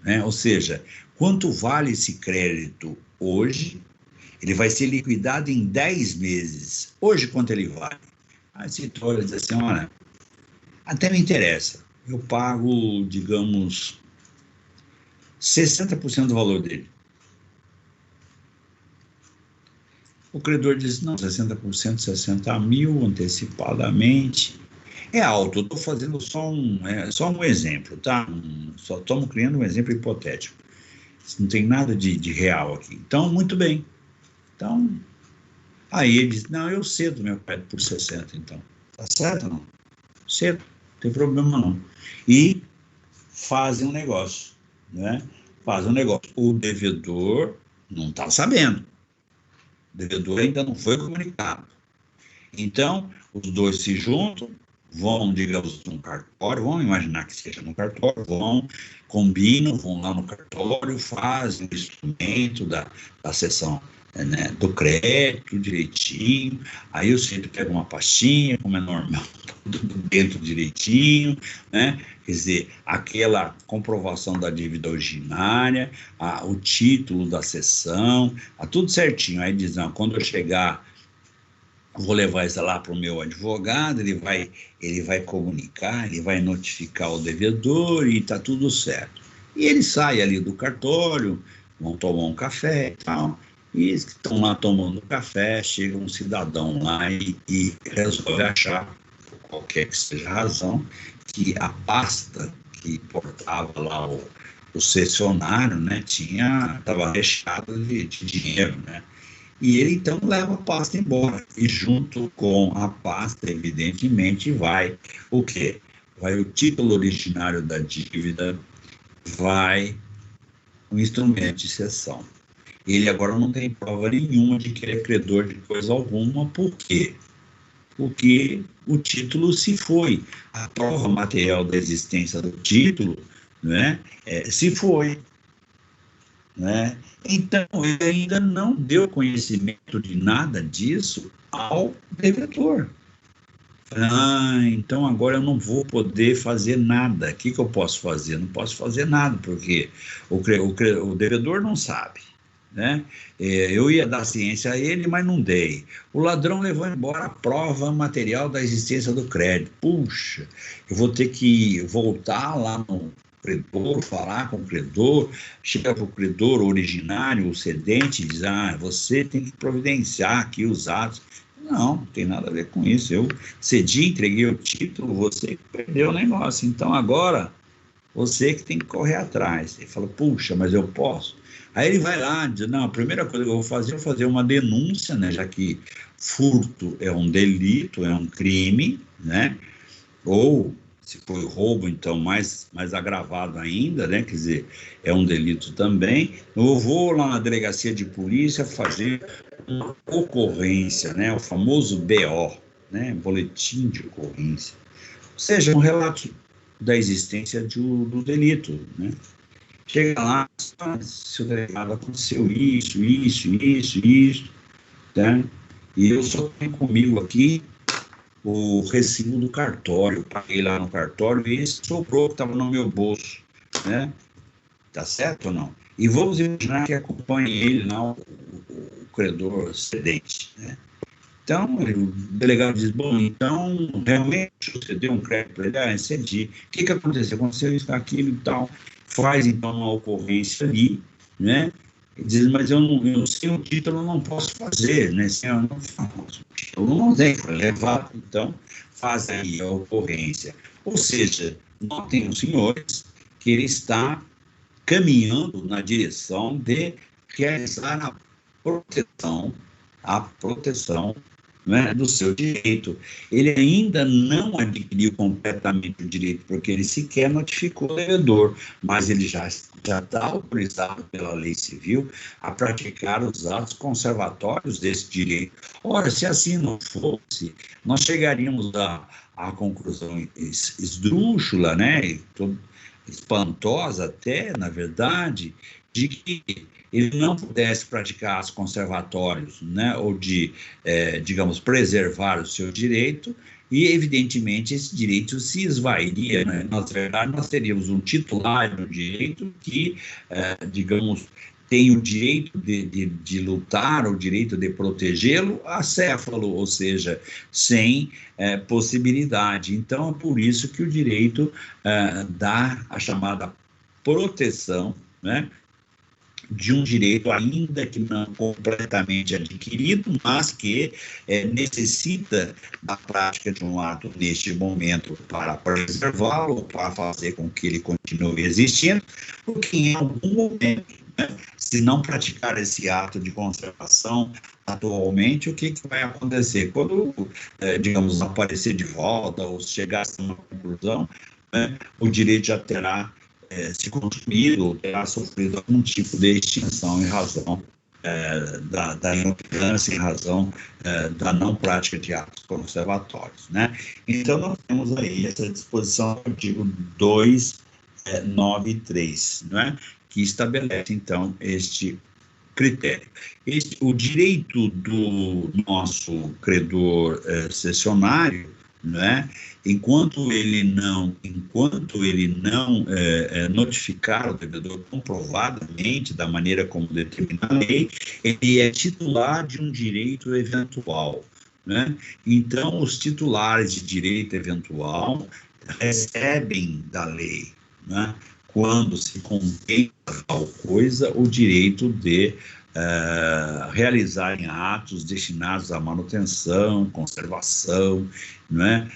né? Ou seja, quanto vale esse crédito hoje? Ele vai ser liquidado em 10 meses. Hoje, quanto ele vale? Aí você olha e diz assim, olha, até me interessa. Eu pago, digamos, 60% do valor dele. O credor diz, não, 60%, 60 mil antecipadamente. É alto, eu estou fazendo só um exemplo, tá? Só estamos criando um exemplo hipotético. Não tem nada de real aqui. Então, muito bem. Então, aí ele diz, não, eu cedo meu crédito por 60, então. Tá certo ou não? Cedo, não tem problema não. E fazem um negócio, né? Fazem um negócio. O devedor não está sabendo. O devedor ainda não foi comunicado. Então, os dois se juntam, vão, digamos, num cartório, vamos imaginar que seja no cartório, combinam, vão lá no cartório, fazem o instrumento da sessão, né, do crédito direitinho, aí o centro pega uma pastinha, como é normal, tudo dentro direitinho, né? Quer dizer, aquela comprovação da dívida originária, o título da sessão, tudo certinho. Aí diz, não, quando eu chegar, vou levar isso lá para o meu advogado, ele vai comunicar, ele vai notificar o devedor e está tudo certo. E ele sai ali do cartório, vão tomar um café e tal, e eles que estão lá tomando café, chega um cidadão lá e resolve achar, por qualquer que seja a razão, que a pasta que portava lá o cessionário, né, estava recheada de dinheiro, né? E ele, então, leva a pasta embora. E junto com a pasta, evidentemente, vai o quê? Vai o título originário da dívida, vai o instrumento de cessão. Ele agora não tem prova nenhuma de que ele é credor de coisa alguma. Por quê? Porque o título se foi. A prova material da existência do título, né, se foi. Né? Então, ele ainda não deu conhecimento de nada disso ao devedor. Então agora eu não vou poder fazer nada. O que eu posso fazer? Não posso fazer nada, porque o devedor não sabe. Né? Eu ia dar ciência a ele, mas não dei. O ladrão levou embora a prova material da existência do crédito. Puxa, eu vou ter que voltar lá no credor, falar com o credor, chega para o credor originário, o cedente, e diz, você tem que providenciar aqui os atos. Não tem nada a ver com isso. Eu cedi, entreguei o título, você perdeu o negócio. Então agora você que tem que correr atrás. Ele fala, puxa, mas eu posso? Aí ele vai lá e diz, não, a primeira coisa que eu vou fazer uma denúncia, né, já que furto é um delito, é um crime, né? Ou, se foi roubo, então mais agravado ainda, né? Quer dizer, é um delito também. Eu vou lá na delegacia de polícia fazer uma ocorrência, né? O famoso BO, né? Boletim de ocorrência. Ou seja, um relato da existência do delito, né? Chega lá, seu delegado, aconteceu isso, tá? E eu só tenho comigo aqui o recibo do cartório, eu paguei lá no cartório e esse sobrou que estava no meu bolso, né? Tá certo ou não? E vamos imaginar que acompanhe ele lá, o credor cedente, né? Então, o delegado diz, bom, então, realmente, você deu um crédito para ele, cedi. O que aconteceu? Aconteceu isso, aquilo e tal. Faz, então, uma ocorrência ali, né? E diz, mas eu sem o título eu não posso fazer, né? Sem eu não faço. Eu não usei, foi levado, então faz aí a ocorrência. Ou seja, notem os senhores que ele está caminhando na direção de realizar proteção, a proteção, né, do seu direito. Ele ainda não adquiriu completamente o direito, porque ele sequer notificou o devedor, mas ele já está autorizado pela lei civil a praticar os atos conservatórios desse direito. Ora, se assim não fosse, nós chegaríamos à conclusão esdrúxula, né, espantosa até, na verdade, de que ele não pudesse praticar atos conservatórios, né, ou de, digamos, preservar o seu direito, e, evidentemente, esse direito se esvairia, né? Na verdade, nós teríamos um titular do direito que, digamos, tem o direito de lutar, o direito de protegê-lo, acéfalo, ou seja, sem possibilidade. Então, é por isso que o direito dá a chamada proteção, né, de um direito ainda que não completamente adquirido, mas que necessita da prática de um ato neste momento para preservá-lo, para fazer com que ele continue existindo, porque em algum momento, né, se não praticar esse ato de conservação atualmente, o que vai acontecer? Quando, digamos, aparecer de volta ou chegar a uma conclusão, né, o direito já terá se consumido ou terá sofrido algum tipo de extinção em razão da inoperância, em razão da não prática de atos conservatórios, né? Então, nós temos aí essa disposição do artigo 293, né, que estabelece, então, este critério. O direito do nosso credor cessionário, né, enquanto ele não notificar o devedor comprovadamente da maneira como determina a lei, ele é titular de um direito eventual, né? Então, os titulares de direito eventual recebem da lei, né, quando se contempla tal coisa, o direito de realizarem atos destinados à manutenção, conservação, né,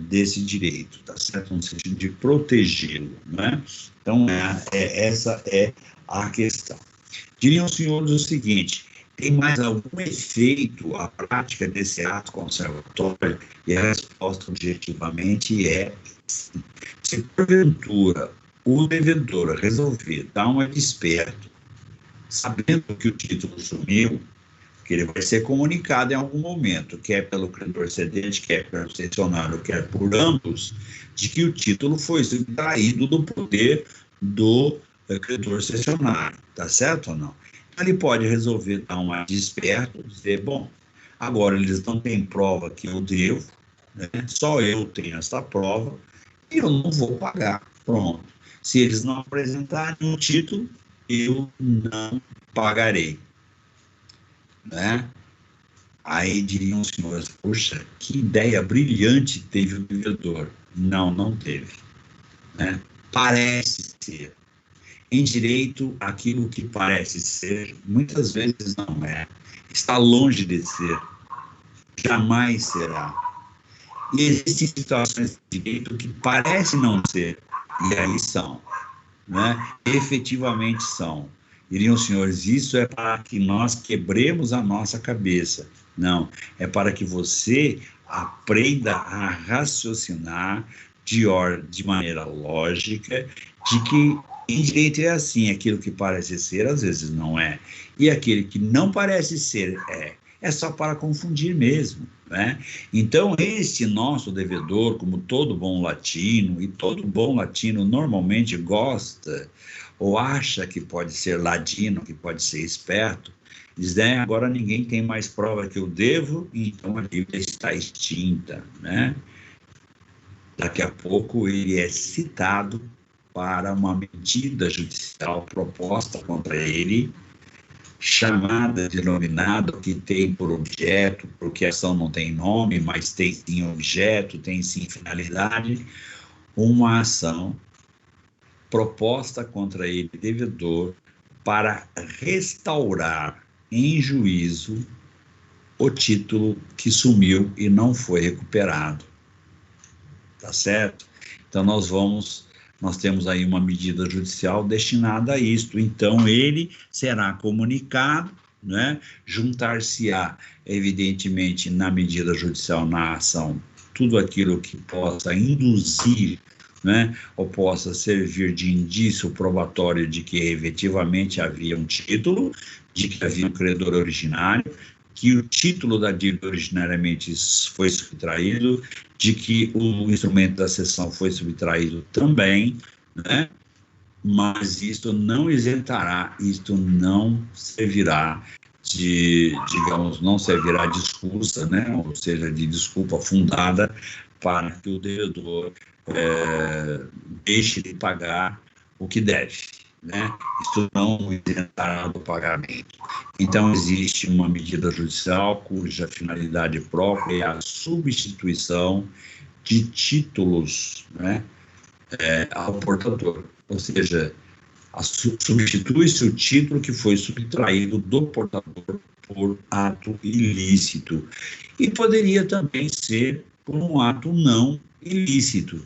desse direito, tá certo? No sentido de protegê-lo, né? Então, essa é a questão. Diriam os senhores o seguinte: tem mais algum efeito a prática desse ato conservatório? E a resposta objetivamente é sim. Se porventura o devedor resolver dar uma desperto, sabendo que o título sumiu, que ele vai ser comunicado em algum momento, quer pelo credor cedente, quer pelo cessionário, quer por ambos, de que o título foi subtraído do poder do credor cessionário, tá certo ou não? Ele pode resolver dar uma desperto, dizer, bom, agora eles não têm prova que eu devo, né? Só eu tenho essa prova, e eu não vou pagar, pronto. Se eles não apresentarem o título, eu não pagarei, né? Aí diriam os senhores, poxa, que ideia brilhante teve o devedor. Não, não teve, né? Parece ser. Em direito, aquilo que parece ser, muitas vezes não é. Está longe de ser. Jamais será. E existem situações de direito que parecem não ser, e aí são, né? Efetivamente são. Diriam os senhores, isso é para que nós quebremos a nossa cabeça. Não, é para que você aprenda a raciocinar de maneira lógica, de que em direito é assim, aquilo que parece ser, às vezes não é. E aquele que não parece ser, é só para confundir mesmo, né? Então, este nosso devedor, como todo bom latino, e todo bom latino normalmente gosta ou acha que pode ser ladino, que pode ser esperto, diz, agora ninguém tem mais prova que eu devo, então a dívida está extinta, né? Daqui a pouco ele é citado para uma medida judicial proposta contra ele, chamada, denominada, que tem por objeto, porque a ação não tem nome, mas tem sim objeto, tem sim finalidade, uma ação proposta contra ele, devedor, para restaurar em juízo o título que sumiu e não foi recuperado. Tá certo? Então, nós temos aí uma medida judicial destinada a isto. Então, ele será comunicado, né? Juntar-se-á, evidentemente, na medida judicial, na ação, tudo aquilo que possa induzir, né, ou possa servir de indício probatório de que efetivamente havia um título, de que havia um credor originário, que o título da dívida originariamente foi subtraído, de que o instrumento da cessão foi subtraído também, né? Mas isto não isentará, isto não servirá digamos, não servirá de excusa, né? Ou seja, de desculpa fundada para que o devedor deixe de pagar o que deve, né? Isso não isentará do pagamento. Então, existe uma medida judicial cuja finalidade própria é a substituição de títulos, né, ao portador. Ou seja, substitui-se o título que foi subtraído do portador por ato ilícito. E poderia também ser por um ato não ilícito,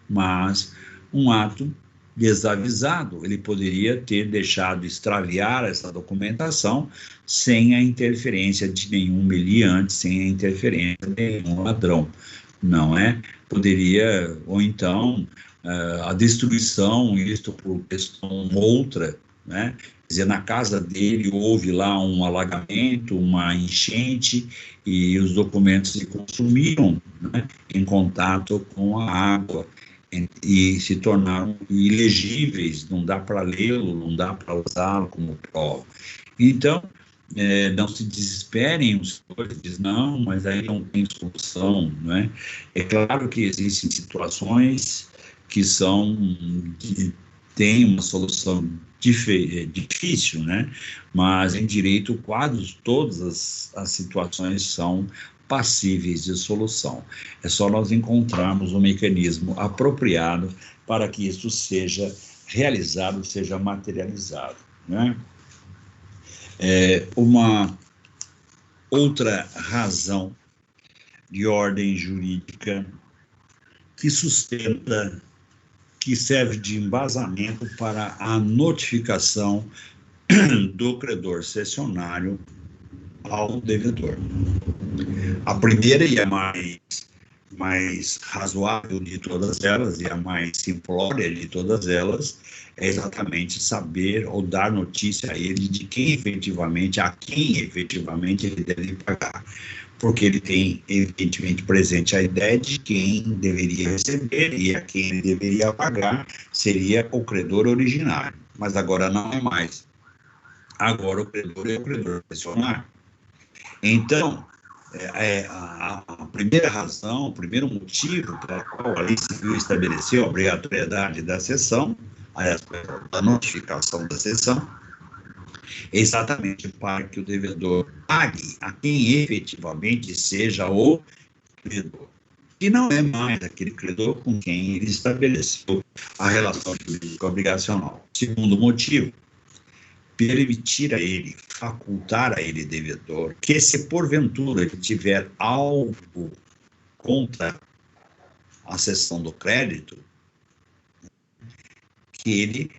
mas um ato desavisado. Ele poderia ter deixado extraviar essa documentação sem a interferência de nenhum meliante, sem a interferência de nenhum ladrão, não é? Poderia, ou então, a destruição, isto por questão outra, né? Quer dizer, na casa dele houve lá um alagamento, uma enchente, e os documentos se consumiram, né, em contato com a água, e se tornaram ilegíveis, não dá para lê-lo, não dá para usá-lo como prova. Então, não se desesperem os senhores, diz, não, mas aí não tem solução, não é? É claro que existem situações que têm uma solução difícil, né? Mas em direito quadros, todas as situações são passíveis de solução. É só nós encontrarmos um mecanismo apropriado para que isso seja realizado, seja materializado, né? Uma outra razão de ordem jurídica que sustenta, que serve de embasamento para a notificação do credor cessionário ao devedor. A primeira e a mais razoável de todas elas, e a mais simplória de todas elas, é exatamente saber ou dar notícia a ele de quem efetivamente, a quem efetivamente ele deve pagar. Porque ele tem, evidentemente, presente a ideia de quem deveria receber e a quem ele deveria pagar seria o credor originário. Mas agora não é mais. Agora o credor é o credor cessionário. Então, a primeira razão, o primeiro motivo pela qual a lei civil estabeleceu a obrigatoriedade da cessão, da notificação da cessão, é exatamente para que o devedor pague a quem efetivamente seja o credor, que não é mais aquele credor com quem ele estabeleceu a relação jurídica obrigacional. Segundo motivo, permitir a ele, facultar a ele, devedor, que se porventura ele tiver algo contra a cessão do crédito, que ele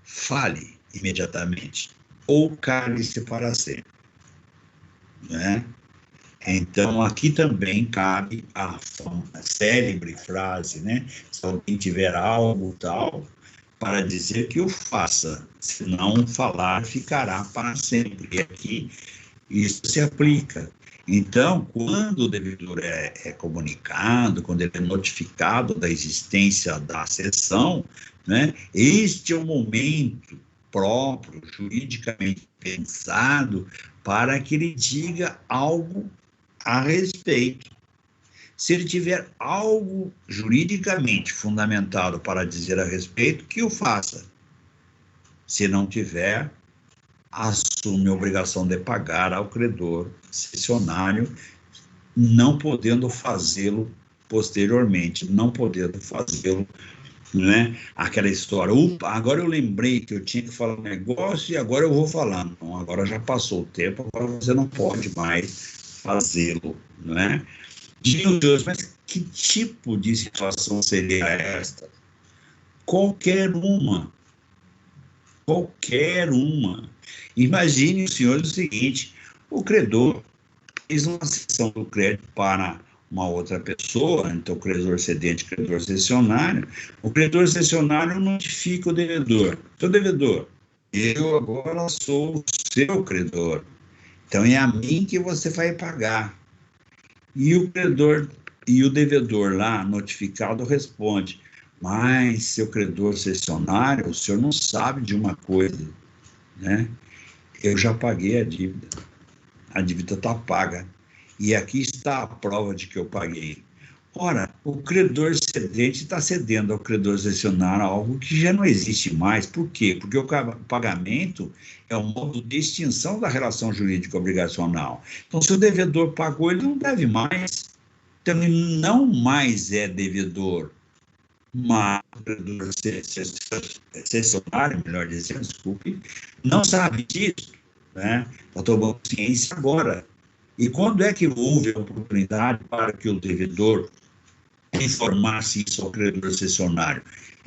fale imediatamente ou cale-se para sempre, né? Então, aqui também cabe a célebre frase, né? Se alguém tiver algo tal, para dizer que o faça, se não falar, ficará para sempre. E aqui isso se aplica. Então, quando o devedor é comunicado, quando ele é notificado da existência da cessão, né, este é o momento próprio, juridicamente pensado, para que ele diga algo a respeito. Se ele tiver algo juridicamente fundamentado para dizer a respeito, que o faça. Se não tiver, assume a obrigação de pagar ao credor cessionário, não podendo fazê-lo posteriormente, não podendo fazê-lo né? Aquela história, upa, agora eu lembrei que eu tinha que falar um negócio e agora eu vou falar. Não, agora já passou o tempo, agora você não pode mais fazê-lo, né? Meu Deus, mas que tipo de situação seria esta? Qualquer uma, qualquer uma. Imagine, senhores, o seguinte: o credor fez uma cessão do crédito para uma outra pessoa, então credor cedente, credor cessionário. O credor cessionário notifica o devedor. Seu devedor, eu agora sou o seu credor, então é a mim que você vai pagar. E o credor e o devedor lá notificado responde: mas, seu credor cessionário, o senhor não sabe de uma coisa, né? Eu já paguei a dívida está paga, e aqui está a prova de que eu paguei. Ora, o credor cedente está cedendo ao credor cessionário algo que já não existe mais. Por quê? Porque o pagamento é um modo de extinção da relação jurídica obrigacional. Então, se o devedor pagou, ele não deve mais. Então, ele não mais é devedor. Mas o credor cessionário, melhor dizendo, desculpe, não sabe disso, né? Está tomando ciência agora. E quando é que houve a oportunidade para que o devedor informasse isso ao credor cessionário?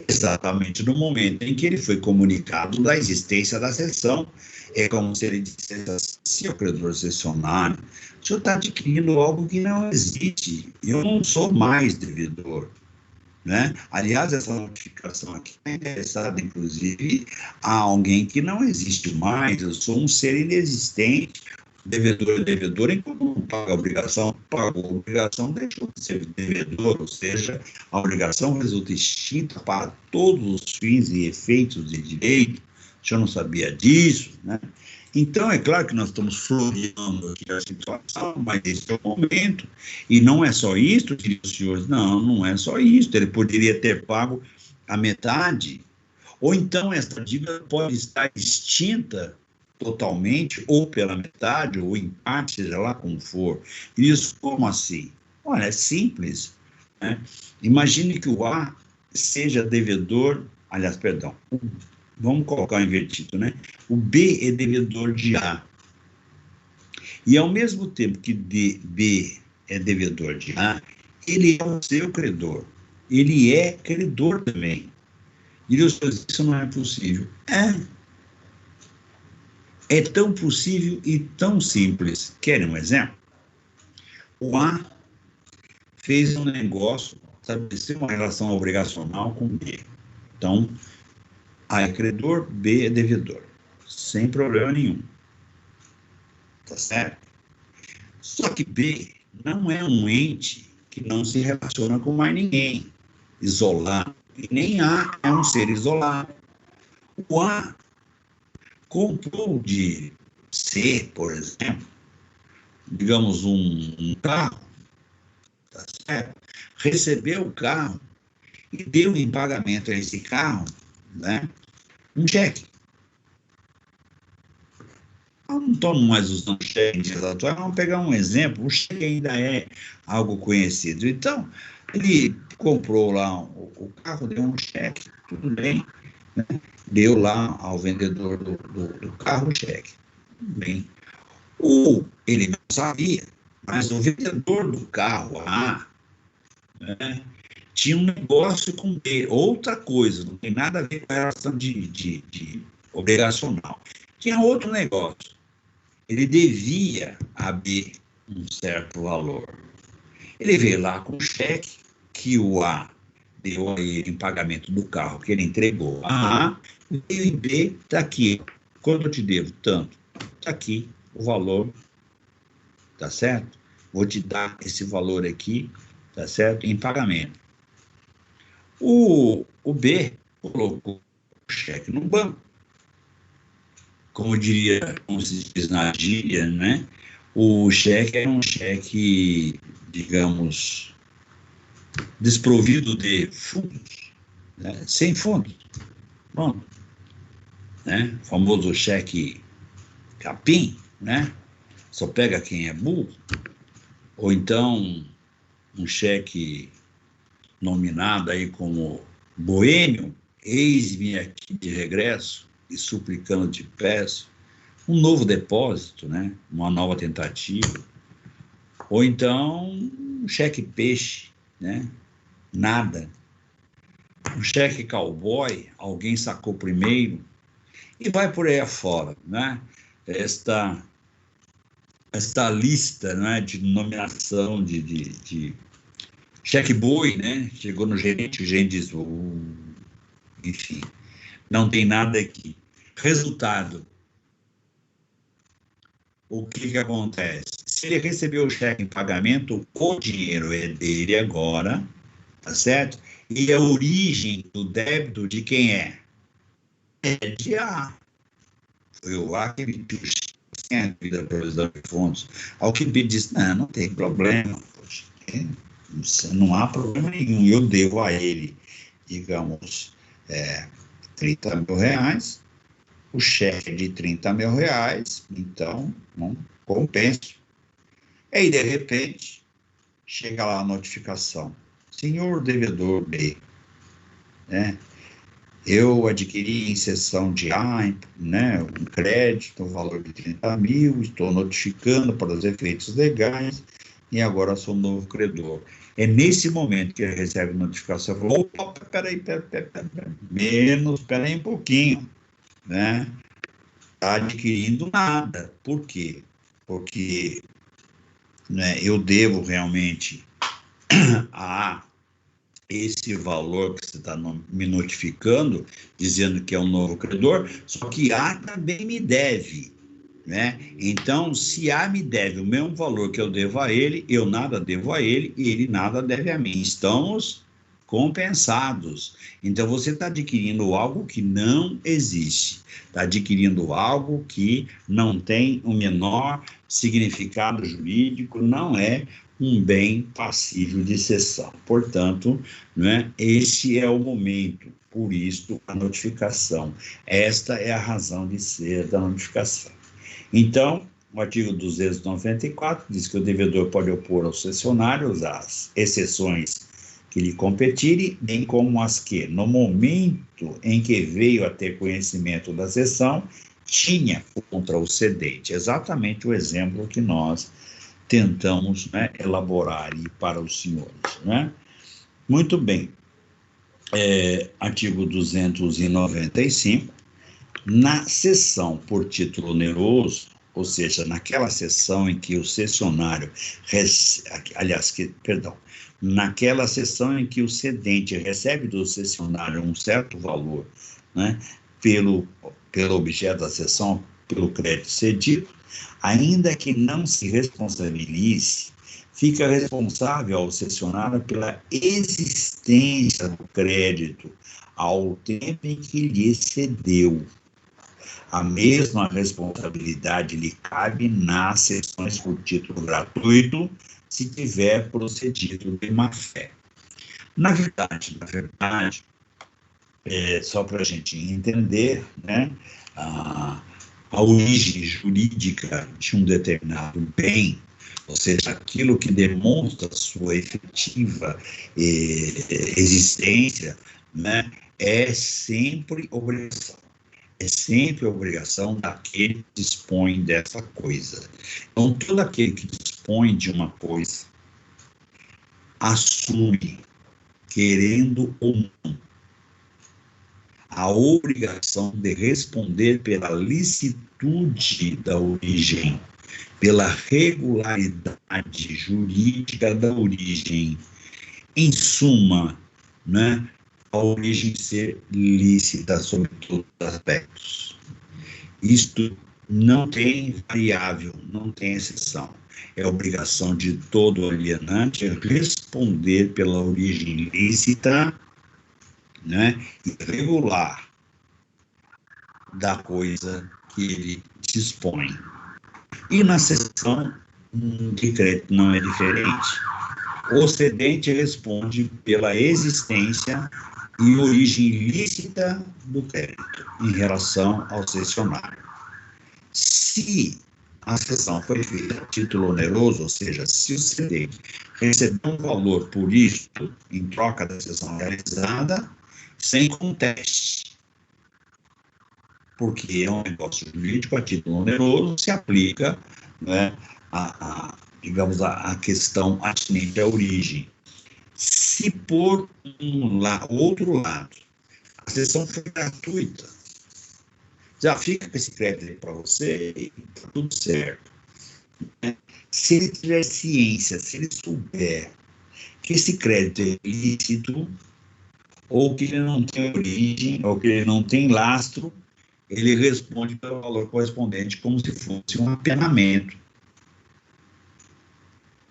Exatamente no momento em que ele foi comunicado da existência da cessão. É como se ele dissesse assim ao credor cessionário: o senhor está adquirindo algo que não existe, eu não sou mais devedor. Né? Aliás, essa notificação aqui é endereçada, inclusive, a alguém que não existe mais. Eu sou um ser inexistente. Devedor é devedor enquanto não paga a obrigação. Pagou a obrigação, deixou de ser devedor, ou seja, a obrigação resulta extinta para todos os fins e efeitos de direito. O senhor não sabia disso, né? Então, é claro que nós estamos floreando aqui a situação, mas esse é o momento. E não é só isso, queridos senhores, não é só isso. Ele poderia ter pago a metade, ou então essa dívida pode estar extinta totalmente, ou pela metade, ou em parte, seja lá como for. Isso, como assim? Olha, é simples, né? Imagine que o A seja devedor, aliás, perdão, vamos colocar invertido, né? O B é devedor de A. E ao mesmo tempo que B é devedor de A, ele é o seu credor. Ele é credor também. E Deus diz: isso não é possível. É tão possível e tão simples. Querem um exemplo? O A fez um negócio, estabeleceu uma relação obrigacional com B. Então, A é credor, B é devedor. Sem problema nenhum. Tá certo? Só que B não é um ente que não se relaciona com mais ninguém, isolado. E nem A é um ser isolado. O A comprou de C, por exemplo, digamos, um carro, tá certo? Recebeu o carro e deu em pagamento a esse carro, né, um cheque. Eu não estou mais usando cheque em dias atuais, vamos pegar um exemplo. O cheque ainda é algo conhecido. Então, ele comprou lá o carro, deu um cheque, tudo bem, né? Deu lá ao vendedor do carro o cheque. Tudo bem. Ele não sabia, mas o vendedor do carro A, né, tinha um negócio com B, outra coisa, não tem nada a ver com a relação de obrigacional. Tinha outro negócio. Ele devia a B um certo valor. Ele veio lá com o cheque que o A deu a ele em pagamento do carro que ele entregou. A, veio em B, está aqui. Quanto eu te devo? Tanto. Está aqui o valor, tá certo? Vou te dar esse valor aqui, tá certo? Em pagamento. O B colocou o cheque no banco. Como diria, como se diz na gíria, né? O cheque era um cheque, digamos, desprovido de fundos, né? Sem fundos. Pronto. Né? O famoso cheque capim, né? Só pega quem é burro. Ou então um cheque nominado aí como Boêmio, eis-me aqui de regresso e suplicando te peço um novo depósito, né? Uma nova tentativa. Ou então, um cheque peixe, né? Nada. Um cheque cowboy, alguém sacou primeiro, e vai por aí afora, né? Esta lista, né, de nomeação de cheque boi, né? Chegou no gerente, o gerente diz, enfim, não tem nada aqui. Resultado, o que acontece? Se ele recebeu o cheque em pagamento, o dinheiro é dele agora, tá certo? E a origem do débito de quem é? É de A. Foi o A que emitiu o cheque sem a devida provisão de fundos. Ao que ele disse, não tem problema, poxa, não há problema nenhum, eu devo a ele, digamos, 30 mil reais, o cheque de 30 mil reais, então não compensa. E aí, de repente, chega lá a notificação, senhor devedor B, né? Eu adquiri em sessão de A, né, um crédito, um valor de 30 mil, estou notificando para os efeitos legais, e agora sou novo credor. É nesse momento que ele recebe a notificação, fala, opa, peraí, menos, peraí um pouquinho, né? Está adquirindo nada. Por quê? Porque, né, eu devo realmente a esse valor que você está me notificando, dizendo que é um novo credor, só que A também me deve, né? Então, se A me deve o mesmo valor que eu devo a ele, eu nada devo a ele e ele nada deve a mim. Estamos compensados. Então, você está adquirindo algo que não existe, está adquirindo algo que não tem o menor significado jurídico, não é um bem passível de cessão. Portanto, né, esse é o momento, por isso a notificação. Esta é a razão de ser da notificação. Então, o artigo 294 diz que o devedor pode opor aos cessionários as exceções que lhe competirem, bem como as que, no momento em que veio a ter conhecimento da cessão, tinha contra o cedente. Exatamente o exemplo que nós tentamos, né, elaborar aí para os senhores, né? Muito bem. Artigo 295, na cessão por título oneroso, ou seja, naquela cessão em que o cessionário, naquela cessão em que o cedente recebe do cessionário um certo valor, né, pelo objeto da cessão, pelo crédito cedido, ainda que não se responsabilize, fica responsável ao cessionário pela existência do crédito ao tempo em que lhe cedeu. A mesma responsabilidade lhe cabe nas cessões por título gratuito, se tiver procedido de má-fé. Na verdade, só para a gente entender, né, a origem jurídica de um determinado bem, ou seja, aquilo que demonstra sua efetiva existência, né, é sempre obrigação. É sempre obrigação daquele que dispõe dessa coisa. Então, todo aquele que dispõe de uma coisa assume, querendo ou não, a obrigação de responder pela licitude da origem, pela regularidade jurídica da origem. Em suma, né, a origem ser lícita sob todos os aspectos. Isto não tem variável, não tem exceção. É obrigação de todo alienante responder pela origem lícita, né, e regular da coisa que ele dispõe. E na cessão de crédito não é diferente. O cedente responde pela existência e origem lícita do crédito em relação ao cessionário. Se a cessão foi feita a título oneroso, ou seja, se o cedente recebeu um valor por isto em troca da cessão realizada, sem conteste, porque é um negócio jurídico a título oneroso, se aplica, né, digamos, a questão atinente à origem. Se por outro lado, a sessão foi gratuita, já fica com esse crédito para você e está tudo certo. Se ele tiver ciência, se ele souber que esse crédito é ilícito, ou que ele não tem origem, ou que ele não tem lastro, ele responde pelo valor correspondente como se fosse um apenamento.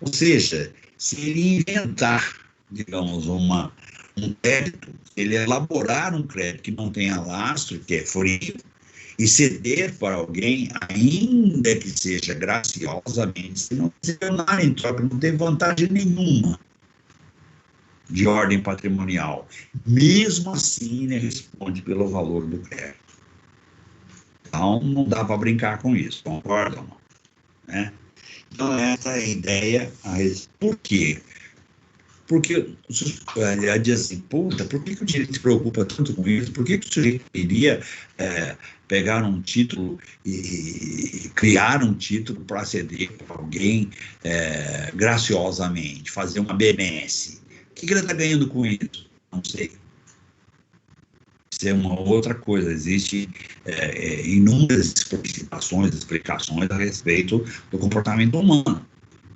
Ou seja, se ele inventar, digamos, um crédito, ele elaborar um crédito que não tenha lastro, que é frio, e ceder para alguém, ainda que seja graciosamente, se não recebeu nada em troca, não tem vantagem nenhuma de ordem patrimonial. Mesmo assim, ele responde pelo valor do crédito. Então, não dá para brincar com isso, concordam? Né? Então, essa é a ideia. Por quê? Porque ela diz assim, puta, por que o direito se preocupa tanto com isso? Por que o sujeito queria pegar um título e criar um título para ceder para alguém graciosamente, fazer uma benesse? O que ele está ganhando com isso? Não sei. Isso é uma outra coisa. Existem inúmeras explicações a respeito do comportamento humano.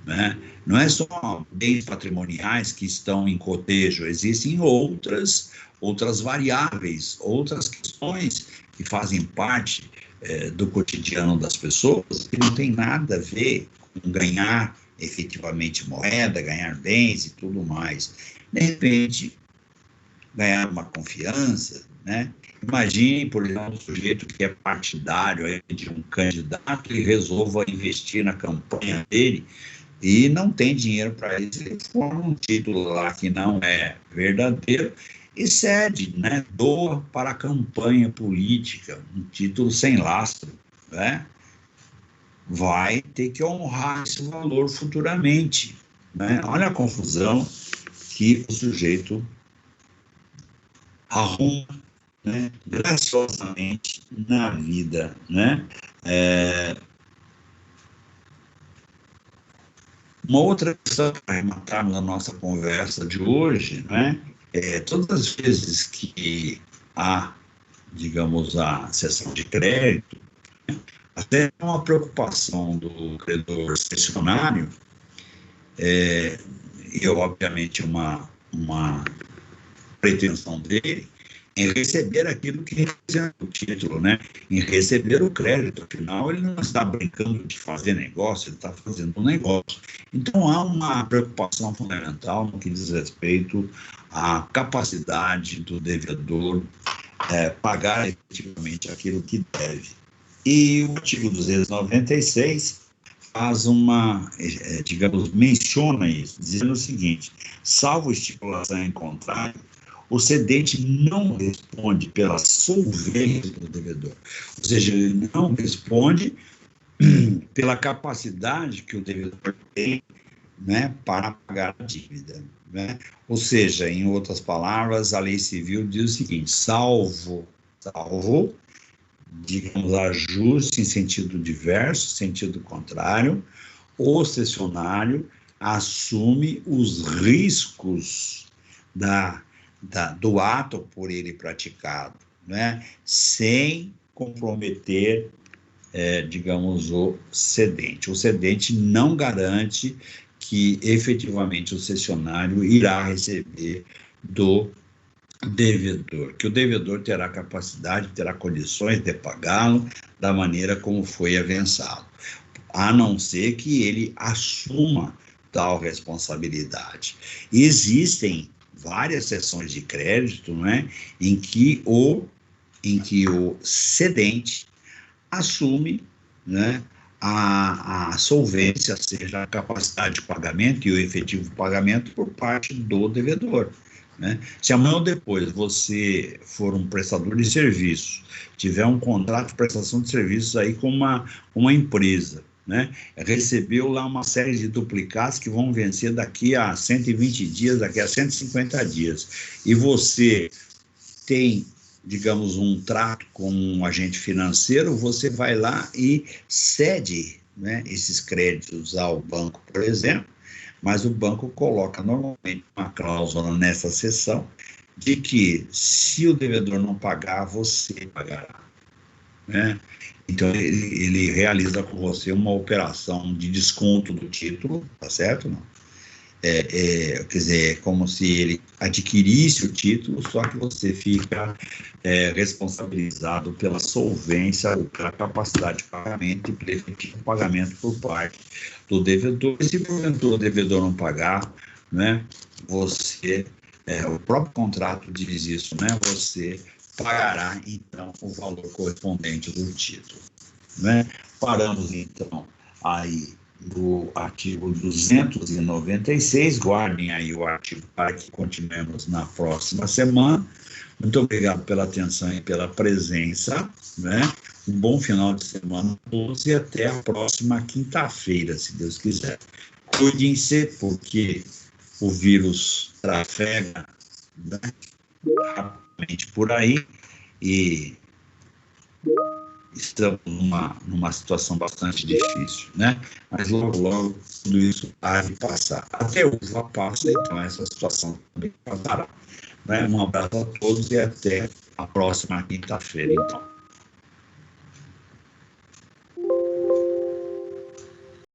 Né? Não é só bens patrimoniais que estão em cotejo, existem outras variáveis, outras questões que fazem parte do cotidiano das pessoas, que não tem nada a ver com ganhar efetivamente moeda, ganhar bens e tudo mais. De repente, ganhar uma confiança, né? Imagine, por exemplo, um sujeito que é partidário de um candidato e resolva investir na campanha dele e não tem dinheiro para isso, ele forma um título lá que não é verdadeiro e cede, né? Doa para a campanha política, um título sem lastro, né? Vai ter que honrar esse valor futuramente, né? Olha a confusão que o sujeito arruma, né, graciosamente na vida, né? Uma outra questão para arrematarmos a nossa conversa de hoje, né, todas as vezes que há, digamos, a cessão de crédito, até uma preocupação do credor cessionário, e obviamente uma pretensão dele, em receber aquilo que representa o título, né? Em receber o crédito. Afinal, ele não está brincando de fazer negócio, ele está fazendo um negócio. Então, há uma preocupação fundamental no que diz respeito à capacidade do devedor pagar efetivamente aquilo que deve. E o artigo 296 faz digamos, menciona isso, dizendo o seguinte: salvo estipulação em contrário, o cedente não responde pela solvência do devedor. Ou seja, ele não responde pela capacidade que o devedor tem, né, para pagar a dívida. Né? Ou seja, em outras palavras, a lei civil diz o seguinte: salvo, digamos, ajuste em sentido diverso, sentido contrário, o cessionário assume os riscos do ato por ele praticado, né? Sem comprometer, digamos, o cedente. O cedente não garante que efetivamente o cessionário irá receber do devedor, que o devedor terá capacidade, terá condições de pagá-lo da maneira como foi avançado, a não ser que ele assuma tal responsabilidade. Existem várias seções de crédito, né, em que o cedente assume, né, a solvência, seja a capacidade de pagamento e o efetivo pagamento por parte do devedor. Né? Se amanhã ou depois você for um prestador de serviço, tiver um contrato de prestação de serviços aí com uma empresa, né? Recebeu lá uma série de duplicados que vão vencer daqui a 120 dias, daqui a 150 dias, e você tem, digamos, um trato com um agente financeiro, você vai lá e cede, né, esses créditos ao banco, por exemplo, mas o banco coloca normalmente uma cláusula nessa seção de que, se o devedor não pagar, você pagará, né? Então, ele realiza com você uma operação de desconto do título, tá certo? Não? Quer dizer, é como se ele adquirisse o título, só que você fica responsabilizado pela solvência, pela capacidade de pagamento e pelo efetivo pagamento por parte do devedor. E se porventura o devedor não pagar, né, você, o próprio contrato diz isso, né, você pagará, então, o valor correspondente do título, né? Paramos, então, aí do artigo 296, guardem aí o artigo para que continuemos na próxima semana. Muito obrigado pela atenção e pela presença, né? Um bom final de semana a todos e até a próxima quinta-feira, se Deus quiser. Cuidem-se, porque o vírus trafega, né, rapidamente por aí e estamos numa situação bastante difícil, né? Mas logo, logo, tudo isso há de passar. Até hoje já passa, então essa situação também passará, né? Um abraço a todos e até a próxima quinta-feira, então.